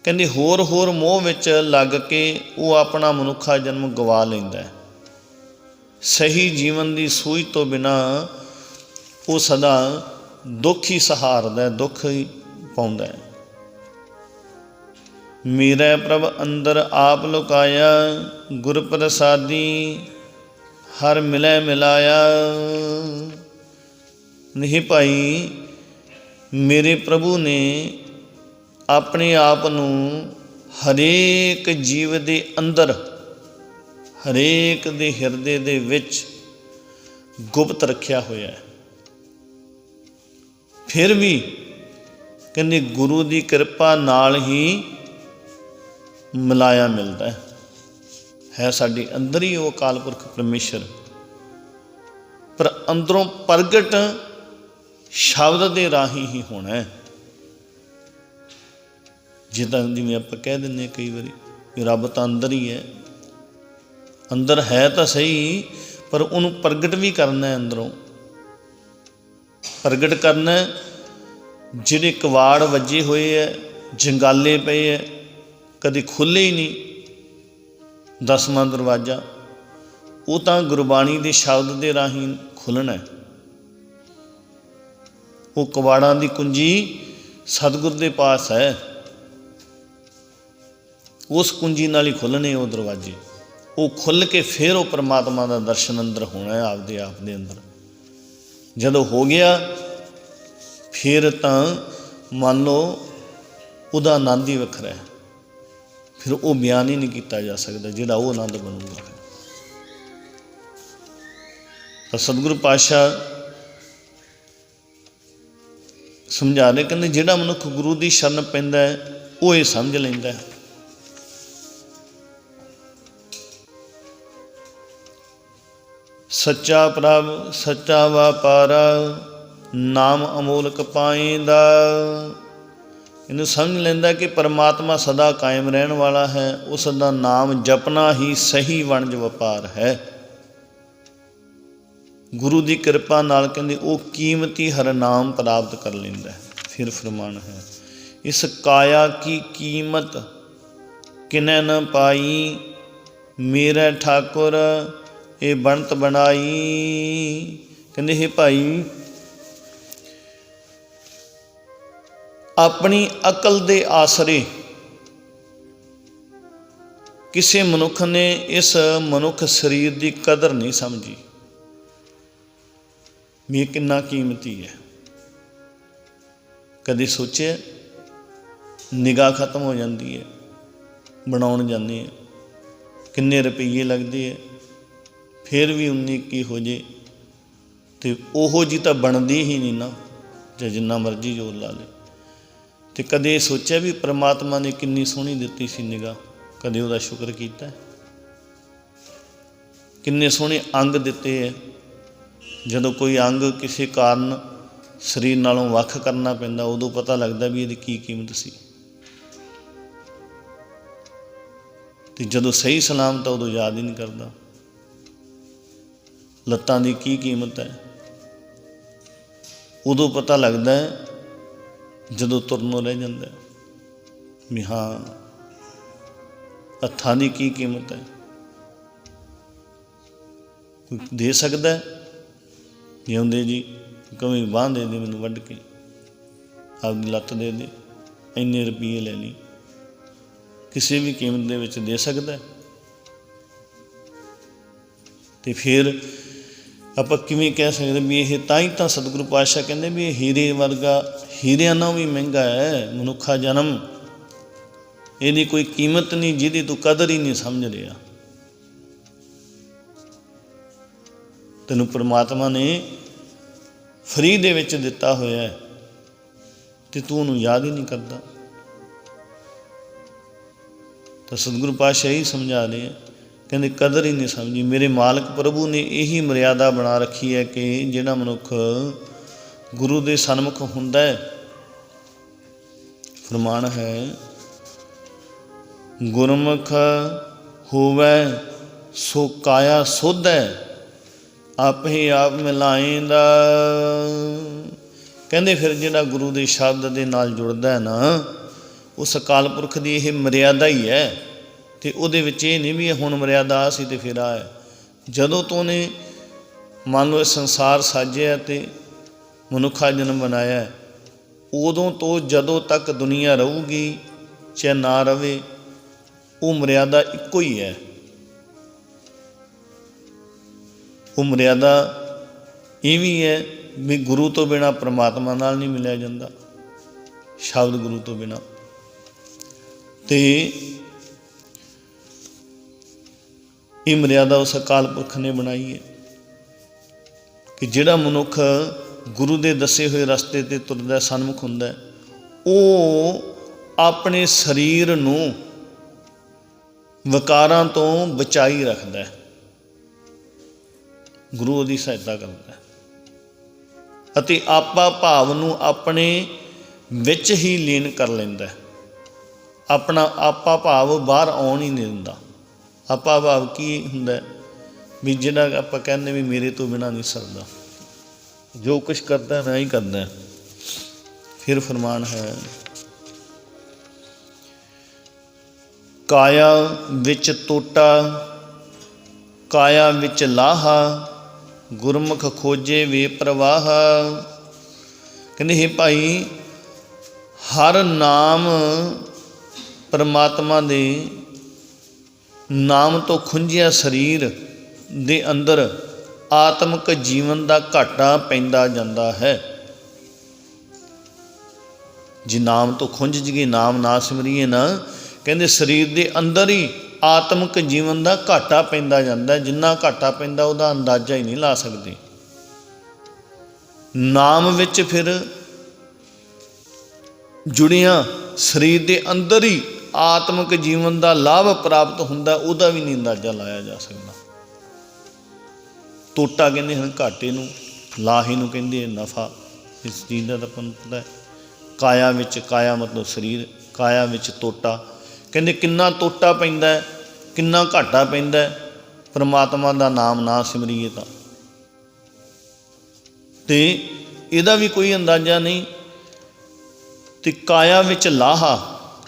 ਕਹਿੰਦੇ ਹੋਰ ਹੋਰ ਮੋਹ ਵਿੱਚ ਲੱਗ ਕੇ ਉਹ ਆਪਣਾ ਮਨੁੱਖਾ ਜਨਮ ਗਵਾ ਲੈਂਦਾ ਹੈ। ਸਹੀ ਜੀਵਨ ਦੀ ਸੂਝ ਤੋਂ ਬਿਨਾਂ ਉਹ ਸਦਾ ਦੁੱਖ ਹੀ ਸਹਾਰਦਾ, ਦੁੱਖ ਹੀ ਪਾਉਂਦਾ ਹੈ। ਮੇਰਾ ਪ੍ਰਭ ਅੰਦਰ ਆਪ ਲੁਕਾਇਆ, ਗੁਰ ਪ੍ਰਸਾਦੀ ਹਰ ਮਿਲੈ ਮਿਲਾਇਆ। ਨਹੀਂ ਭਾਈ, ਮੇਰੇ ਪ੍ਰਭੂ ਨੇ ਆਪਣੇ ਆਪ ਨੂੰ ਹਰੇਕ ਜੀਵ ਦੇ ਅੰਦਰ, ਹਰੇਕ ਦੇ ਹਿਰਦੇ ਦੇ ਵਿੱਚ ਗੁਪਤ ਰੱਖਿਆ ਹੋਇਆ ਹੈ। ਫਿਰ ਵੀ ਕਹਿੰਦੇ ਗੁਰੂ ਦੀ ਕਿਰਪਾ ਨਾਲ ਹੀ ਮਿਲਾਇਆ ਮਿਲਦਾ ਹੈ। ਸਾਡੇ ਅੰਦਰ ਹੀ ਉਹ ਅਕਾਲ ਪੁਰਖ ਪਰਮੇਸ਼ਰ, ਪਰ ਅੰਦਰੋਂ ਪ੍ਰਗਟ ਸ਼ਬਦ ਦੇ ਰਾਹੀਂ ਹੀ ਹੋਣਾ ਹੈ। ਜਿੱਦਾਂ ਜਿਵੇਂ ਆਪਾਂ ਕਹਿ ਦਿੰਦੇ ਕਈ ਵਾਰੀ ਕਿ ਰੱਬ ਤਾਂ ਅੰਦਰ ਹੀ ਹੈ, ਅੰਦਰ ਹੈ ਤਾਂ ਸਹੀ, ਪਰ ਉਹਨੂੰ ਪ੍ਰਗਟ ਵੀ ਕਰਨਾ ਹੈ। ਅੰਦਰੋਂ ਪ੍ਰਗਟ ਕਰਨਾ। ਜਿਹੜੇ ਕਵਾੜ ਵੱਜੇ ਹੋਏ ਹੈ, ਜੰਗਾਲੇ ਪਏ ਹੈ, ਕਦੇ ਖੁੱਲ੍ਹੇ ਹੀ ਨਹੀਂ, 10ਵਾਂ ਦਰਵਾਜ਼ਾ, ਉਹ ਤਾਂ ਗੁਰਬਾਣੀ ਦੇ ਸ਼ਬਦ ਦੇ ਰਾਹੀਂ ਖੁੱਲ੍ਹਣਾ। ਉਹ ਕਵਾੜਾਂ ਦੀ ਕੁੰਜੀ ਸਤਿਗੁਰ ਦੇ ਪਾਸ ਹੈ, ਉਸ ਕੁੰਜੀ ਨਾਲ ਹੀ ਖੁੱਲ੍ਹਣੇ ਉਹ ਦਰਵਾਜ਼ੇ। ਉਹ ਖੁੱਲ੍ਹ ਕੇ ਫਿਰ ਉਹ ਪਰਮਾਤਮਾ ਦਾ ਦਰਸ਼ਨ ਅੰਦਰ ਹੋਣਾ ਹੈ, ਆਪਦੇ ਆਪ ਦੇ ਅੰਦਰ। ਜਦੋਂ ਹੋ ਗਿਆ ਫਿਰ ਤਾਂ ਮੰਨ ਲਓ ਉਹਦਾ ਆਨੰਦ ਹੀ ਵੱਖਰਾ ਹੈ। ਫਿਰ ਉਹ ਬਿਆਨ ਹੀ ਨਹੀਂ ਕੀਤਾ ਜਾ ਸਕਦਾ ਜਿਹੜਾ ਉਹ ਆਨੰਦ ਬਣੂਗਾ। ਤਾਂ ਸਤਿਗੁਰੂ ਪਾਤਸ਼ਾਹ ਸਮਝਾ ਰਹੇ, ਕਹਿੰਦੇ ਜਿਹੜਾ ਮਨੁੱਖ ਗੁਰੂ ਦੀ ਸ਼ਰਨ ਪੈਂਦਾ ਹੈ, ਉਹ ਇਹ ਸਮਝ ਲੈਂਦਾ ਹੈ ਸੱਚਾ ਪ੍ਰਭ ਸੱਚਾ ਵਾਪਾਰਾ, ਨਾਮ ਅਮੋਲਕ ਪਾਏਂਦਾ। ਇਹਨੂੰ ਸਮਝ ਲੈਂਦਾ ਕਿ ਪਰਮਾਤਮਾ ਸਦਾ ਕਾਇਮ ਰਹਿਣ ਵਾਲਾ ਹੈ, ਉਸ ਦਾ ਨਾਮ ਜਪਣਾ ਹੀ ਸਹੀ ਵਣਜ ਵਪਾਰ ਹੈ। ਗੁਰੂ ਦੀ ਕਿਰਪਾ ਨਾਲ ਕਹਿੰਦੇ ਉਹ ਕੀਮਤੀ ਹਰਨਾਮ ਪ੍ਰਾਪਤ ਕਰ ਲੈਂਦਾ ਹੈ। ਫਿਰ ਫਰਮਾਨ ਹੈ, ਇਸ ਕਾਇਆ ਕੀ ਕੀਮਤ किनै न पाई, मेरा ठाकुर ये बनत बनाई। कहते हे भाई, अपनी अकल दे आसरे किसी मनुख ने इस मनुख शरीर की कदर नहीं समझी भी ये कितना कीमती है। कभी सोचे निगाह खत्म हो जाती है, बनाउण जाने किन्ने रुपये लगते है, फिर भी 19-21 हो जाए तो ओहो जी तो बनती ही नहीं ना, चाहे जिन्ना मर्जी जोर ला ले। तो कदे सोचा भी परमात्मा ने कितनी सोहनी दिती सी निगाह, कदे उसका शुक्र किया? किन्ने सोहने अंग दिते है, जदों कोई अंग किसी कारण शरीर नालों वख करना पैंदा उदों पता लगता भी इहदी की कीमत सी। ते जदों सही सलामत उदों याद ही नहीं करता। लत्तां दी की कीमत है उदों पता लगता है जदों तुरनों रह जाता है भी हाँ हत्थां दी की कीमत है। कोई दे सकता है जिउंदे जी कभी बांह दे दे मैनूं वड्ढ के, आपकी लत्त दे दे, इन्ने रुपये ले ली, किसी भी कीमत दे विच दे सकता है। तो फिर आपां किवें कह सकते भी ये तां ही तां सतगुरु पातशाह कहंदे भी हीरे वर्गा, हीरियां नालों भी महंगा है मनुखा जन्म, इहदी कोई कीमत नहीं जिहदी तू कदर ही नहीं समझ रहा। तैनूं परमात्मा ने फ्री दे विच दिता होया है ते तू उहनूं याद ही नहीं करता। तो सतगुरु पातशाह यही समझा रहे हैं, कहते कदर ही नहीं समझी। मेरे मालक प्रभु ने यही मर्यादा बना रखी है कि जिहड़ा मनुख गुरु दे सन्मुख हुंदा है, फरमान है गुरमुख होवै सो काया सुध है, आप ही आप मिलाएंदा। कहते फिर जिहड़ा गुरु के शब्द के नाल जुड़दा है ना, उस अकाल पुरख की यह मर्यादा ही है। तो उहदे विच ये नहीं भी हुण मर्यादा आ सी ते फिर आ है। जदों तो ने मान लो संसार साजिया ते मनुखा जन्म बनाया, उदों तो जदों तक दुनिया रहूगी चाहे ना रहे, वो मर्यादा इक्को ही है। वो मर्यादा ये भी है भी गुरु तो बिना परमात्मा नाल नहीं मिलिया जाता, शब्द गुरु तो बिना। तो ये मर्यादा उस अकाल पुरख ने बनाई है कि जिहड़ा मनुख गुरु के दसे हुए रस्ते ते तुरदा सन्मुख हुंदा है, वो अपने शरीर नूं विकारां तो बचाई रखता है, गुरु उसकी सहायता करता है अति आपा भाव नूं अपने विच ही लीन कर लैंदा है। अपना आपा भाव बाहर आउण ही नहीं दिंदा। आपा भाव की हुंदा भी जिहड़ा आपां कहने भी मेरे तो बिना नहीं सरदा, जो कुछ करदा मैं ही करदा। फिर फरमान है काया विच तोटा काया विच लाहा, गुरमुख खोजे वे प्रवाह। कहते हे भाई, हर नाम परमात्मा दे नाम तो खुंझिया शरीर दे अंदर आत्मक जीवन का घाटा पैंदा जांदा है। जे नाम तो खुंझ जगे, नाम ना सिमरिए ना, कहते शरीर दे अंदर ही आत्मक जीवन का घाटा पैंदा जांदा है। जिन्ना घाटा पैंदा उहदा अंदाजा ही नहीं ला सकते। नाम विच फिर जुड़िया शरीर दे अंदर ही आत्मक जीवन का लाभ प्राप्त हुंदा, उहदा भी नहीं अंदाजा लाया जा सकता। तोटा कहते हैं घाटे नूं, लाहे नूं कहंदे नफा। इस चीज़ का तो अपन पता है। काया विच, काया मतलब शरीर, काया विच तोटा, कहंदे किन्ना तोटा पैंदा है, किन्ना घाटा पैंदा है परमात्मा का नाम ना सिमरीए ते इहदा भी कोई अंदाजा नहीं। ते काया विच लाहा,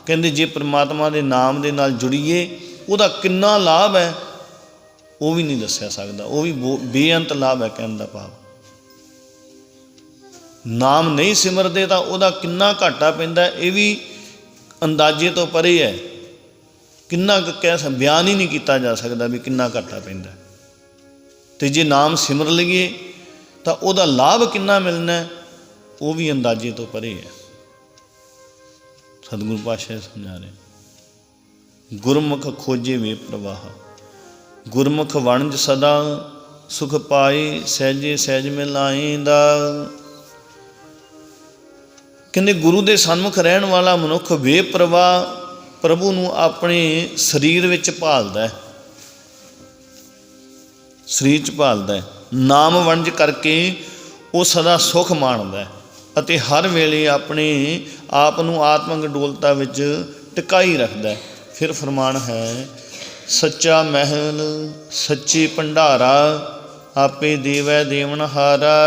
ਕਹਿੰਦੇ ਜੇ ਪਰਮਾਤਮਾ ਦੇ ਨਾਮ ਦੇ ਨਾਲ ਜੁੜੀਏ ਉਹਦਾ ਕਿੰਨਾ ਲਾਭ ਹੈ ਉਹ ਵੀ ਨਹੀਂ ਦੱਸਿਆ ਸਕਦਾ, ਉਹ ਵੀ ਬੇਅੰਤ ਲਾਭ ਹੈ। ਕਹਿਣ ਦਾ ਭਾਵ ਨਾਮ ਨਹੀਂ ਸਿਮਰਦੇ ਤਾਂ ਉਹਦਾ ਕਿੰਨਾ ਘਾਟਾ ਪੈਂਦਾ ਇਹ ਵੀ ਅੰਦਾਜ਼ੇ ਤੋਂ ਪਰੇ ਹੈ। ਕਿੰਨਾ ਕਹਿ ਬਿਆਨ ਹੀ ਨਹੀਂ ਕੀਤਾ ਜਾ ਸਕਦਾ ਵੀ ਕਿੰਨਾ ਘਾਟਾ ਪੈਂਦਾ। ਅਤੇ ਜੇ ਨਾਮ ਸਿਮਰ ਲਈਏ ਤਾਂ ਉਹਦਾ ਲਾਭ ਕਿੰਨਾ ਮਿਲਣਾ ਉਹ ਵੀ ਅੰਦਾਜ਼ੇ ਤੋਂ ਪਰੇ ਹੈ। ਸਤਿਗੁਰੂ ਪਾਤਸ਼ਾਹ ਸਮਝਾ ਰਹੇ, ਗੁਰਮੁਖ ਖੋਜੇ ਵੇ ਪ੍ਰਵਾਹ, ਗੁਰਮੁਖ ਵਣਜ ਸਦਾ ਸੁਖ ਪਾਏ, ਸਹਿਜੇ ਸਹਿਜ ਮਿਲਾਏ ਦਾ। ਕਹਿੰਦੇ ਗੁਰੂ ਦੇ ਸਨਮੁਖ ਰਹਿਣ ਵਾਲਾ ਮਨੁੱਖ ਬੇਪਰਵਾਹ ਪ੍ਰਭੂ ਨੂੰ ਆਪਣੇ ਸਰੀਰ ਵਿੱਚ ਭਾਲਦਾ, ਸਰੀਰ 'ਚ ਭਾਲਦਾ। ਨਾਮ ਵਣਜ ਕਰਕੇ ਉਹ ਸਦਾ ਸੁਖ ਮਾਣਦਾ ਅਤੇ ਹਰ ਵੇਲੇ ਆਪਣੇ ਆਪ ਨੂੰ ਆਤਮਕ ਡੋਲਤਾ ਵਿੱਚ ਟਿਕਾਈ ਰੱਖਦਾ। ਫਿਰ ਫਰਮਾਨ ਹੈ, ਸੱਚਾ ਮਹਿਲ ਸੱਚੇ ਭੰਡਾਰਾ, ਆਪੇ ਦੇਵੈ ਦੇਵਨਹਾਰਾ।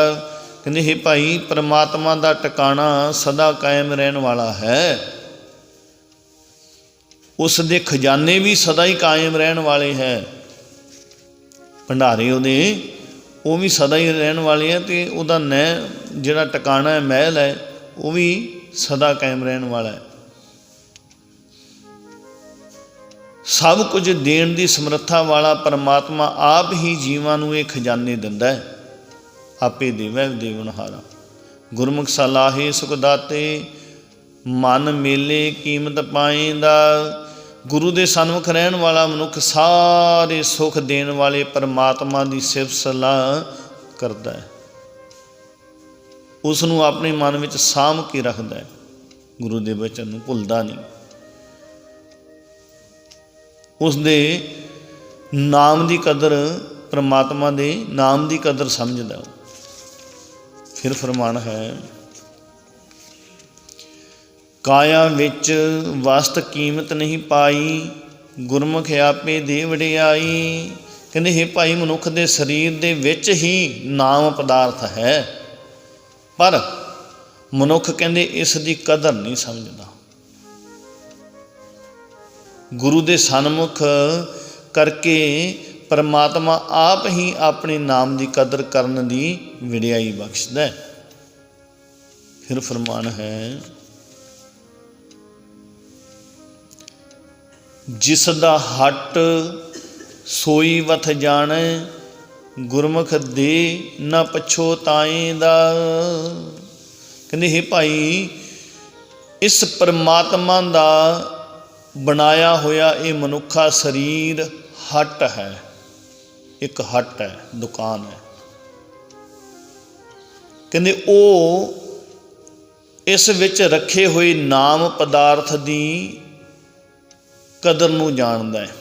ਕਹਿੰਦੇ ਹੇ ਭਾਈ, ਪਰਮਾਤਮਾ ਦਾ ਟਿਕਾਣਾ ਸਦਾ ਕਾਇਮ ਰਹਿਣ ਵਾਲਾ ਹੈ। ਉਸ ਦੇ ਖਜ਼ਾਨੇ ਵੀ ਸਦਾ ਹੀ ਕਾਇਮ ਰਹਿਣ ਵਾਲੇ ਹੈ। ਭੰਡਾਰੇ ਉਹਦੇ ਉਹ ਵੀ ਸਦਾ ਹੀ ਰਹਿਣ ਵਾਲੇ ਹੈ ਅਤੇ ਉਹਦਾ ਜਿਹੜਾ ਟਿਕਾਣਾ ਹੈ, ਮਹਿਲ ਹੈ, ਉਹ ਵੀ ਸਦਾ ਕਾਇਮ ਰਹਿਣ ਵਾਲਾ ਹੈ। ਸਭ ਕੁਝ ਦੇਣ ਦੀ ਸਮਰੱਥਾ ਵਾਲਾ ਪਰਮਾਤਮਾ ਆਪ ਹੀ ਜੀਵਾਂ ਨੂੰ ਇਹ ਖਜ਼ਾਨੇ ਦਿੰਦਾ ਹੈ। ਆਪੇ ਦੇਵੈ ਦੇਵਨਹਾਰਾ, ਗੁਰਮੁਖ ਸਲਾਹੇ ਸੁਖ ਦਾਤੇ, ਮਨ ਮੇਲੇ ਕੀਮਤ ਪਾਏਂਦਾ। ਗੁਰੂ ਦੇ ਸਨਮੁਖ ਰਹਿਣ ਵਾਲਾ ਮਨੁੱਖ ਸਾਰੇ ਸੁੱਖ ਦੇਣ ਵਾਲੇ ਪਰਮਾਤਮਾ ਦੀ ਸਿਫਤ ਸਲਾਹ ਕਰਦਾ ਹੈ, ਉਸ ਨੂੰ ਆਪਣੇ ਮਨ ਵਿੱਚ ਸਾਂਭ ਕੇ ਰੱਖਦਾ ਹੈ, ਗੁਰੂ ਦੇ ਬਚਨ ਨੂੰ ਭੁੱਲਦਾ ਨਹੀਂ। ਉਸ ਦੇ ਨਾਮ ਦੀ ਕਦਰ, ਪਰਮਾਤਮਾ ਦੇ ਨਾਮ ਦੀ ਕਦਰ ਸਮਝਦਾ। ਫਿਰ ਫਰਮਾਨ ਹੈ, ਕਾਇਆ ਵਿੱਚ ਵਸਤ ਕੀਮਤ ਨਹੀਂ ਪਾਈ, ਗੁਰਮੁਖ ਆਪੇ ਦੇ ਵਡਿਆਈ। ਕਹਿੰਦੇ ਹੇ ਭਾਈ, ਮਨੁੱਖ ਦੇ ਸਰੀਰ ਦੇ ਵਿੱਚ ਹੀ ਨਾਮ ਪਦਾਰਥ ਹੈ, ਪਰ ਮਨੁੱਖ ਕਹਿੰਦੇ ਇਸ ਦੀ ਕਦਰ ਨਹੀਂ ਸਮਝਦਾ। ਗੁਰੂ ਦੇ ਸਨਮੁਖ ਕਰਕੇ ਪਰਮਾਤਮਾ ਆਪ ਹੀ ਆਪਣੇ ਨਾਮ ਦੀ ਕਦਰ ਕਰਨ ਦੀ ਵਡਿਆਈ ਬਖਸ਼ਦਾ। ਫਿਰ ਫਰਮਾਨ ਹੈ, ਜਿਸ ਦਾ ਹੱਟ ਸੋਈ ਵਥ ਜਾਣੈ, ਗੁਰਮੁਖ ਦੇ ਨਾ ਪਛੋਤਾਏ ਦਾ। ਕਹਿੰਦੇ ਹੇ ਭਾਈ, ਇਸ ਪਰਮਾਤਮਾ ਦਾ ਬਣਾਇਆ ਹੋਇਆ ਇਹ ਮਨੁੱਖਾ ਸਰੀਰ ਹੱਟ ਹੈ, ਇੱਕ ਹੱਟ ਹੈ, ਦੁਕਾਨ ਹੈ। ਕਹਿੰਦੇ ਉਹ ਇਸ ਵਿੱਚ ਰੱਖੇ ਹੋਏ ਨਾਮ ਪਦਾਰਥ ਦੀ ਕਦਰ ਨੂੰ ਜਾਣਦਾ ਹੈ।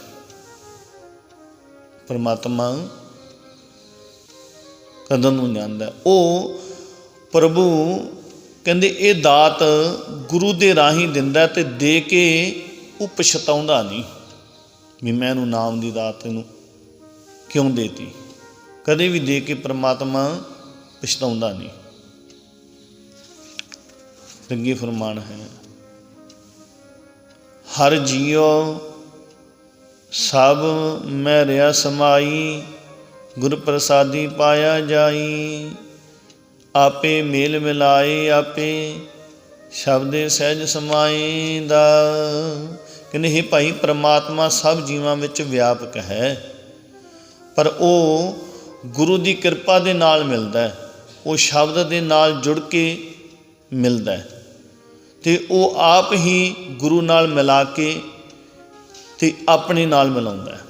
ਪਰਮਾਤਮਾ ਕਦਰ ਨੂੰ ਜਾਣਦਾ। ਉਹ ਪ੍ਰਭੂ ਕਹਿੰਦੇ ਇਹ ਦਾਤ ਗੁਰੂ ਦੇ ਰਾਹੀਂ ਦਿੰਦਾ ਅਤੇ ਦੇ ਕੇ ਉਹ ਪਛਤਾਉਂਦਾ ਨਹੀਂ ਵੀ ਮੈਂ ਇਹਨੂੰ ਨਾਮ ਦੀ ਦਾਤ ਇਹਨੂੰ ਕਿਉਂ ਦੇਤੀ। ਕਦੇ ਵੀ ਦੇ ਕੇ ਪਰਮਾਤਮਾ ਪਛਤਾਉਂਦਾ ਨਹੀਂ। ਅੱਗੇ ਫਰਮਾਨ ਹੈ, ਹਰ ਜੀਓ ਸਭ ਮੈਂ ਰਿਆ ਸਮਾਈ, ਗੁਰ ਪ੍ਰਸਾਦੀ ਪਾਇਆ ਜਾਈ। ਆਪੇ ਮੇਲ ਮਿਲਾਏ ਆਪੇ, ਸ਼ਬਦੇ ਸਹਿਜ ਸਮਾਈ ਦਾ। ਕਹਿੰਦੇ ਹੇ ਭਾਈ, ਪਰਮਾਤਮਾ ਸਭ ਜੀਵਾਂ ਵਿੱਚ ਵਿਆਪਕ ਹੈ, ਪਰ ਉਹ ਗੁਰੂ ਦੀ ਕਿਰਪਾ ਦੇ ਨਾਲ ਮਿਲਦਾ ਹੈ। ਉਹ ਸ਼ਬਦ ਦੇ ਨਾਲ ਜੁੜ ਕੇ ਮਿਲਦਾ ਹੈ ਅਤੇ ਉਹ ਆਪ ਹੀ ਗੁਰੂ ਨਾਲ ਮਿਲਾ ਕੇ ਅਤੇ ਆਪਣੇ ਨਾਲ ਮਿਲਾਉਂਦਾ ਹੈ।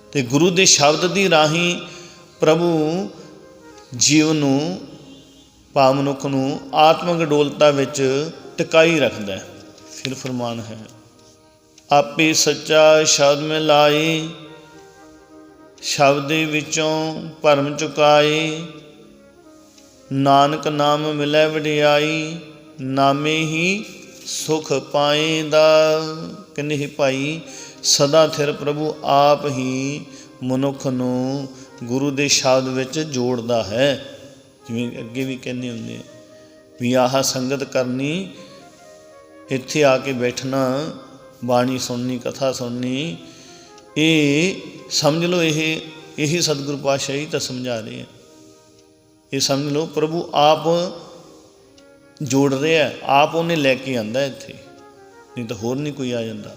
ਅਤੇ ਗੁਰੂ ਦੇ ਸ਼ਬਦ ਦੀ ਰਾਹੀਂ ਪ੍ਰਭੂ ਜੀਵ ਨੂੰ, ਭਾਵ ਮਨੁੱਖ ਨੂੰ ਆਤਮਕ ਡੋਲਤਾ ਵਿੱਚ ਟਿਕਾਈ ਰੱਖਦਾ ਹੈ। ਫਿਰ ਫਰਮਾਨ ਹੈ, ਆਪੇ ਸੱਚਾ ਸ਼ਬਦ ਮਿਲਾਏ, ਸ਼ਬਦ ਦੇ ਵਿੱਚੋਂ ਭਰਮ ਚੁਕਾਏ। ਨਾਨਕ ਨਾਮ ਮਿਲੈ ਵਡਿਆਈ, ਨਾਮੇ ਹੀ ਸੁਖ ਪਾਏਂਦਾ। ਕਹਿੰਦੇ ਹੈ ਭਾਈ, ਸਦਾ ਥਿਰ ਪ੍ਰਭੂ ਆਪ ਹੀ ਮਨੁੱਖ ਨੂੰ ਗੁਰੂ ਦੇ ਸ਼ਬਦ ਵਿੱਚ ਜੋੜਦਾ ਹੈ। ਜਿਵੇਂ ਅੱਗੇ ਵੀ ਕਹਿੰਦੇ ਹੁੰਦੇ ਵੀ ਆਹ ਸੰਗਤ ਕਰਨੀ ਇੱਥੇ ਆ ਕੇ ਬੈਠਣਾ, ਬਾਣੀ ਸੁਣਨੀ, ਕਥਾ ਸੁਣਨੀ, ਇਹ ਸਮਝ ਲਓ ਇਹੀ ਸਤਿਗੁਰੂ ਪਾਤਸ਼ਾਹ ਹੀ ਤਾਂ ਸਮਝਾ ਰਹੇ ਆ। ਇਹ ਸਮਝ ਲਓ ਪ੍ਰਭੂ ਆਪ ਜੋੜ ਰਿਹਾ, ਆਪ ਉਹਨੇ ਲੈ ਕੇ ਆਂਦਾ ਇੱਥੇ, ਨਹੀਂ ਤਾਂ ਹੋਰ ਨਹੀਂ ਕੋਈ ਆ ਜਾਂਦਾ।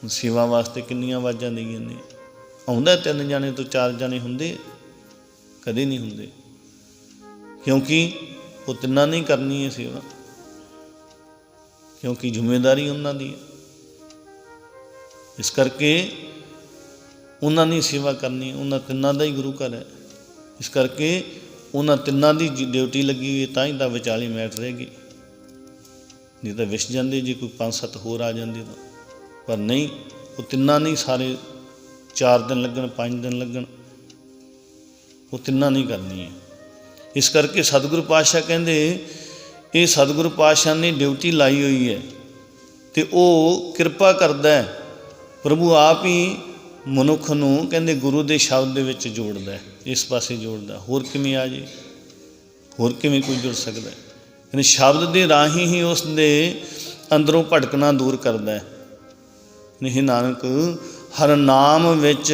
ਸੇਵਾ ਵਾਸਤੇ ਕਿੰਨੀਆਂ ਆਵਾਜ਼ਾਂ ਦੇਈਆਂ ਨੇ, ਆਉਂਦਾ 3 ਜਾਣੇ ਤੋਂ 4 ਜਾਣੇ ਹੁੰਦੇ, ਕਦੇ ਨਹੀਂ ਹੁੰਦੇ, ਕਿਉਂਕਿ ਉਹ ਤਿੰਨਾਂ ਨੇ ਕਰਨੀ ਹੈ ਸੇਵਾ, ਕਿਉਂਕਿ ਜ਼ਿੰਮੇਵਾਰੀ ਉਹਨਾਂ ਦੀ ਹੈ। ਇਸ ਕਰਕੇ ਉਹਨਾਂ ਨੇ ਸੇਵਾ ਕਰਨੀ, ਉਹਨਾਂ ਤਿੰਨਾਂ ਦਾ ਹੀ ਗੁਰੂ ਘਰ ਹੈ। ਇਸ ਕਰਕੇ ਉਹਨਾਂ ਤਿੰਨਾਂ ਦੀ ਡਿਊਟੀ ਲੱਗੀ ਹੋਈ, ਤਾਂ ਹੀ ਤਾਂ ਵਿਚਾਲੇ ਮੈਟ ਰਹਿ ਗਈ, ਨਹੀਂ ਤਾਂ ਵਿਛ ਜਾਂਦੇ ਜੇ ਕੋਈ 5-7 ਹੋਰ ਆ ਜਾਂਦੇ ਤਾਂ। ਪਰ ਨਹੀਂ, ਉਹ ਤਿੰਨਾਂ ਨੇ ਸਾਰੇ 4 ਦਿਨ ਲੱਗਣ, 5 ਦਿਨ ਲੱਗਣ, ਉਹ ਤਿੰਨਾਂ ਨੇ ਕਰਨੀ ਹੈ। ਇਸ ਕਰਕੇ ਸਤਿਗੁਰੂ ਪਾਤਸ਼ਾਹ ਕਹਿੰਦੇ ਇਹ ਸਤਿਗੁਰੂ ਪਾਤਸ਼ਾਹ ਨੇ ਡਿਊਟੀ ਲਾਈ ਹੋਈ ਹੈ ਅਤੇ ਉਹ ਕਿਰਪਾ ਕਰਦਾ ਹੈ। ਪ੍ਰਭੂ ਆਪ ਹੀ ਮਨੁੱਖ ਨੂੰ ਕਹਿੰਦੇ ਗੁਰੂ ਦੇ ਸ਼ਬਦ ਦੇ ਵਿੱਚ ਜੋੜਦਾ, ਇਸ ਪਾਸੇ ਜੋੜਦਾ। ਹੋਰ ਕਿਵੇਂ ਆ ਜੇ, ਹੋਰ ਕਿਵੇਂ ਕੋਈ ਜੁੜ ਸਕਦਾ? ਯਾਨੀ ਸ਼ਬਦ ਦੇ ਰਾਹੀਂ ਹੀ ਉਸ ਦੇ ਅੰਦਰੋਂ ਭਟਕਣਾ ਦੂਰ ਕਰਦਾ ਹੈ। ਨਹੀਂ ਨਾਨਕ ਹਰ ਨਾਮ ਵਿੱਚ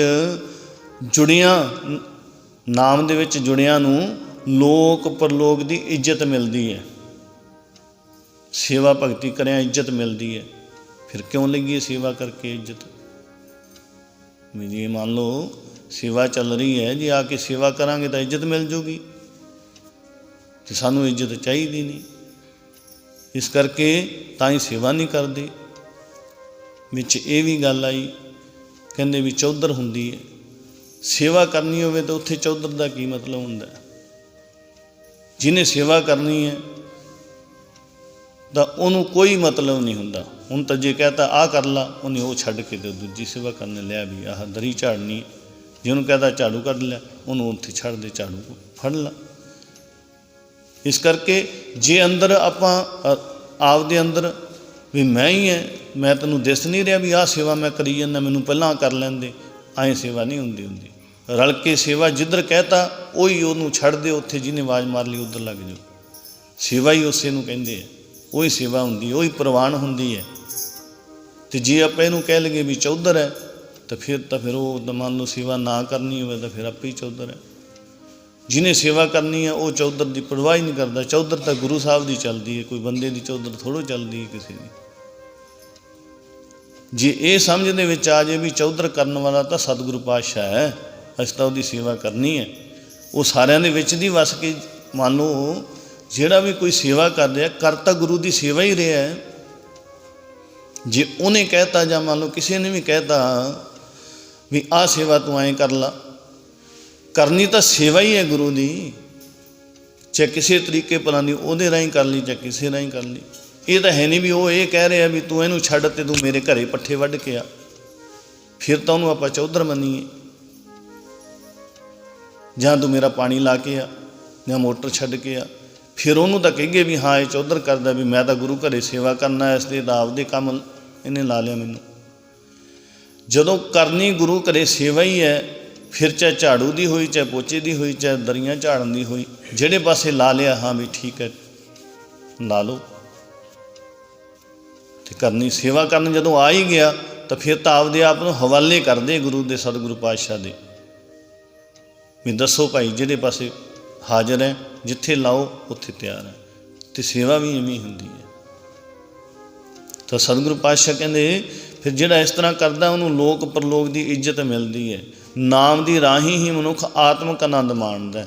ਜੁੜਿਆਂ, ਨਾਮ ਦੇ ਵਿੱਚ ਜੁੜਿਆਂ ਨੂੰ ਲੋਕ ਪਰਲੋਕ ਦੀ ਇੱਜ਼ਤ ਮਿਲਦੀ ਹੈ। ਸੇਵਾ ਭਗਤੀ ਕਰਿਆ ਇੱਜ਼ਤ ਮਿਲਦੀ ਹੈ, ਫਿਰ ਕਿਉਂ ਲਈਏ ਸੇਵਾ ਕਰਕੇ ਇੱਜ਼ਤ? ਵੀ ਜੇ ਮੰਨ ਲਓ ਸੇਵਾ ਚੱਲ ਰਹੀ ਹੈ, ਜੇ ਆ ਕੇ ਸੇਵਾ ਕਰਾਂਗੇ ਤਾਂ ਇੱਜ਼ਤ ਮਿਲ ਜੂਗੀ, ਅਤੇ ਸਾਨੂੰ ਇੱਜ਼ਤ ਚਾਹੀਦੀ ਨਹੀਂ। ਇਸ ਕਰਕੇ ਤਾਂ ਹੀ ਸੇਵਾ ਨਹੀਂ ਕਰਦੇ। ਵਿੱਚ ਇਹ ਵੀ ਗੱਲ ਆਈ, ਕਹਿੰਦੇ ਵੀ ਚੌਧਰ ਹੁੰਦੀ ਹੈ, ਸੇਵਾ ਕਰਨੀ ਹੋਵੇ ਤਾਂ ਉੱਥੇ ਚੌਧਰ ਦਾ ਕੀ ਮਤਲਬ ਹੁੰਦਾ? ਜਿਹਨੇ ਸੇਵਾ ਕਰਨੀ ਹੈ ਤਾਂ ਉਹਨੂੰ ਕੋਈ ਮਤਲਬ ਨਹੀਂ ਹੁੰਦਾ। ਹੁਣ ਤਾਂ ਜੇ ਕਹਤਾ ਆਹ ਕਰ ਲਾ, ਉਹਨੇ ਉਹ ਛੱਡ ਕੇ ਤੇ ਦੂਜੀ ਸੇਵਾ ਕਰਨ ਲਿਆ, ਵੀ ਆਹ ਦਰੀ ਝਾੜਨੀ, ਜੇ ਉਹਨੂੰ ਕਹਤਾ ਝਾੜੂ ਕੱਢ ਲਿਆ, ਉਹਨੂੰ ਉੱਥੇ ਛੱਡ ਦੇ, ਝਾੜੂ ਫੜ ਲਾ। ਇਸ ਕਰਕੇ ਜੇ ਅੰਦਰ ਆਪਾਂ ਆਪਦੇ ਅੰਦਰ ਵੀ ਮੈਂ ਹੀ ਹੈ, ਮੈਂ ਤੈਨੂੰ ਦਿਸ ਨਹੀਂ ਰਿਹਾ ਵੀ ਆਹ ਸੇਵਾ ਮੈਂ ਕਰੀ ਜਾਂਦਾ, ਮੈਨੂੰ ਪਹਿਲਾਂ ਕਰ ਲੈਂਦੇ, ਐਂ ਸੇਵਾ ਨਹੀਂ ਹੁੰਦੀ। ਰਲ ਕੇ ਸੇਵਾ ਜਿੱਧਰ ਕਹਿਤਾ ਉਹੀ ਉਹਨੂੰ ਛੱਡ ਦਿਓ, ਉੱਥੇ ਜਿਹਨੇ ਆਵਾਜ਼ ਮਾਰ ਲਈ ਉੱਧਰ ਲੱਗ ਜਾਓ। ਸੇਵਾ ਹੀ ਉਸੇ ਨੂੰ ਕਹਿੰਦੇ ਆ, ਉਹੀ ਸੇਵਾ ਹੁੰਦੀ, ਉਹੀ ਪ੍ਰਵਾਨ ਹੁੰਦੀ ਹੈ। ਅਤੇ ਜੇ ਆਪਾਂ ਇਹਨੂੰ ਕਹਿ ਲਈਏ ਵੀ ਚੌਧਰ ਹੈ, ਤਾਂ ਫਿਰ ਉਹ ਮੰਨ ਲਓ ਸੇਵਾ ਨਾ ਕਰਨੀ ਹੋਵੇ ਤਾਂ ਫਿਰ ਆਪੇ ਹੀ ਚੌਧਰ ਹੈ। ਜਿਹਨੇ ਸੇਵਾ ਕਰਨੀ ਹੈ ਉਹ ਚੌਧਰ ਦੀ ਪਰਵਾਹ ਹੀ ਨਹੀਂ ਕਰਦਾ। ਚੌਧਰ ਤਾਂ ਗੁਰੂ ਸਾਹਿਬ ਦੀ ਚੱਲਦੀ ਹੈ, ਕੋਈ ਬੰਦੇ ਦੀ ਚੌਧਰ ਥੋੜ੍ਹੋ ਚੱਲਦੀ ਹੈ ਕਿਸੇ ਦੀ। ਜੇ ਇਹ ਸਮਝ ਦੇ ਵਿੱਚ ਆ ਜਾਏ ਵੀ ਚੌਧਰ ਕਰਨ ਵਾਲਾ ਤਾਂ ਸਤਿਗੁਰੂ ਪਾਤਸ਼ਾਹ ਹੈ, ਅਸੀਂ ਤਾਂ ਉਹਦੀ ਸੇਵਾ ਕਰਨੀ ਹੈ, ਉਹ ਸਾਰਿਆਂ ਦੇ ਵਿੱਚ ਦੀ ਵਸ ਕੇ, ਮੰਨ ਲਓ ਜਿਹੜਾ ਵੀ ਕੋਈ ਸੇਵਾ ਕਰ ਰਿਹਾ, ਕਰ ਤਾਂ ਗੁਰੂ ਦੀ ਸੇਵਾ ਹੀ ਰਿਹਾ ਹੈ। ਜੇ ਉਹਨੇ ਕਹਿਤਾ ਜਾਂ ਮੰਨ ਲਓ ਕਿਸੇ ਨੇ ਵੀ ਕਹਿਤਾ ਵੀ ਆਹ ਸੇਵਾ ਤੂੰ ਐਂ ਕਰ ਲਾ, ਕਰਨੀ ਤਾਂ ਸੇਵਾ ਹੀ ਹੈ ਗੁਰੂ ਦੀ, ਚਾਹੇ ਕਿਸੇ ਤਰੀਕੇ ਭਲਾਂ ਦੀ ਉਹਦੇ ਰਾਹੀਂ ਕਰ ਲਈ, ਚਾਹੇ ਕਿਸੇ ਰਾਹੀਂ ਕਰ ਲਈ। ਇਹ ਤਾਂ ਹੈ ਨਹੀਂ ਵੀ ਉਹ ਇਹ ਕਹਿ ਰਿਹਾ ਵੀ ਤੂੰ ਇਹਨੂੰ ਛੱਡ ਅਤੇ ਤੂੰ ਮੇਰੇ ਘਰੇ ਪੱਠੇ ਵੱਢ ਕੇ ਆ, ਫਿਰ ਤਾਂ ਉਹਨੂੰ ਆਪਾਂ ਚੌਧਰ ਮੰਨੀਏ। ਜਾਂ ਤੂੰ ਮੇਰਾ ਪਾਣੀ ਲਾ ਕੇ ਆ, ਜਾਂ ਮੋਟਰ ਛੱਡ ਕੇ ਆ, ਫਿਰ ਉਹਨੂੰ ਤਾਂ ਕਹੀਏ ਵੀ ਹਾਂ ਇਹ ਚੌਧਰ ਕਰਦਾ, ਵੀ ਮੈਂ ਤਾਂ ਗੁਰੂ ਘਰੇ ਸੇਵਾ ਕਰਨਾ, ਇਸ ਦੇ ਤਾਂ ਆਪਦੇ ਕੰਮ ਇਹਨੇ ਲਾ ਲਿਆ ਮੈਨੂੰ। ਜਦੋਂ ਕਰਨੀ ਗੁਰੂ ਘਰੇ ਸੇਵਾ ਹੀ ਹੈ, ਫਿਰ ਚਾਹੇ ਝਾੜੂ ਦੀ ਹੋਈ, ਚਾਹੇ ਪੋਚੇ ਦੀ ਹੋਈ, ਚਾਹੇ ਦਰੀਆਂ ਝਾੜਨ ਦੀ ਹੋਈ, ਜਿਹੜੇ ਪਾਸੇ ਲਾ ਲਿਆ ਹਾਂ ਵੀ ਠੀਕ ਹੈ ਲਾ ਲਓ। ਅਤੇ ਕਰਨੀ ਸੇਵਾ ਕਰਨ ਜਦੋਂ ਆ ਹੀ ਗਿਆ ਤਾਂ ਫਿਰ ਤਾਂ ਆਪਦੇ ਆਪ ਨੂੰ ਹਵਾਲੇ ਕਰਦੇ ਗੁਰੂ ਦੇ, ਸਤਿਗੁਰੂ ਪਾਤਸ਼ਾਹ ਦੇ, ਵੀ ਦੱਸੋ ਭਾਈ ਜਿਹੜੇ ਪਾਸੇ ਹਾਜ਼ਰ ਹੈ, ਜਿੱਥੇ ਲਾਓ ਉੱਥੇ ਤਿਆਰ ਹੈ। ਅਤੇ ਸੇਵਾ ਵੀ ਇਵੇਂ ਹੁੰਦੀ ਹੈ। ਤਾਂ ਸਤਿਗੁਰੂ ਪਾਤਸ਼ਾਹ ਕਹਿੰਦੇ ਫਿਰ ਜਿਹੜਾ ਇਸ ਤਰ੍ਹਾਂ ਕਰਦਾ ਉਹਨੂੰ ਲੋਕ ਪਰਲੋਕ ਦੀ ਇੱਜ਼ਤ ਮਿਲਦੀ ਹੈ। ਨਾਮ ਦੀ ਰਾਹੀਂ ਹੀ ਮਨੁੱਖ ਆਤਮਿਕ ਆਨੰਦ ਮਾਣਦਾ।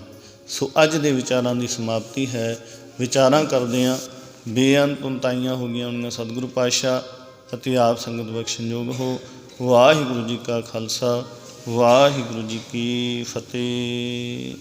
ਸੋ ਅੱਜ ਦੇ ਵਿਚਾਰਾਂ ਦੀ ਸਮਾਪਤੀ ਹੈ। ਵਿਚਾਰਾਂ ਕਰਦਿਆਂ ਬੇਅੰਤ ਉਨਤਾਈਆਂ ਹੋ ਗਈਆਂ ਹੋਣੀਆਂ। ਸਤਿਗੁਰੂ ਪਾਤਸ਼ਾਹ ਅਤੇ ਆਪ ਸੰਗਤ ਬਖਸ਼ਣਯੋਗ ਹੋ। ਵਾਹਿਗੁਰੂ ਜੀ ਕਾ ਖਾਲਸਾ, ਵਾਹਿਗੁਰੂ ਜੀ ਕੀ ਫਤਿਹ।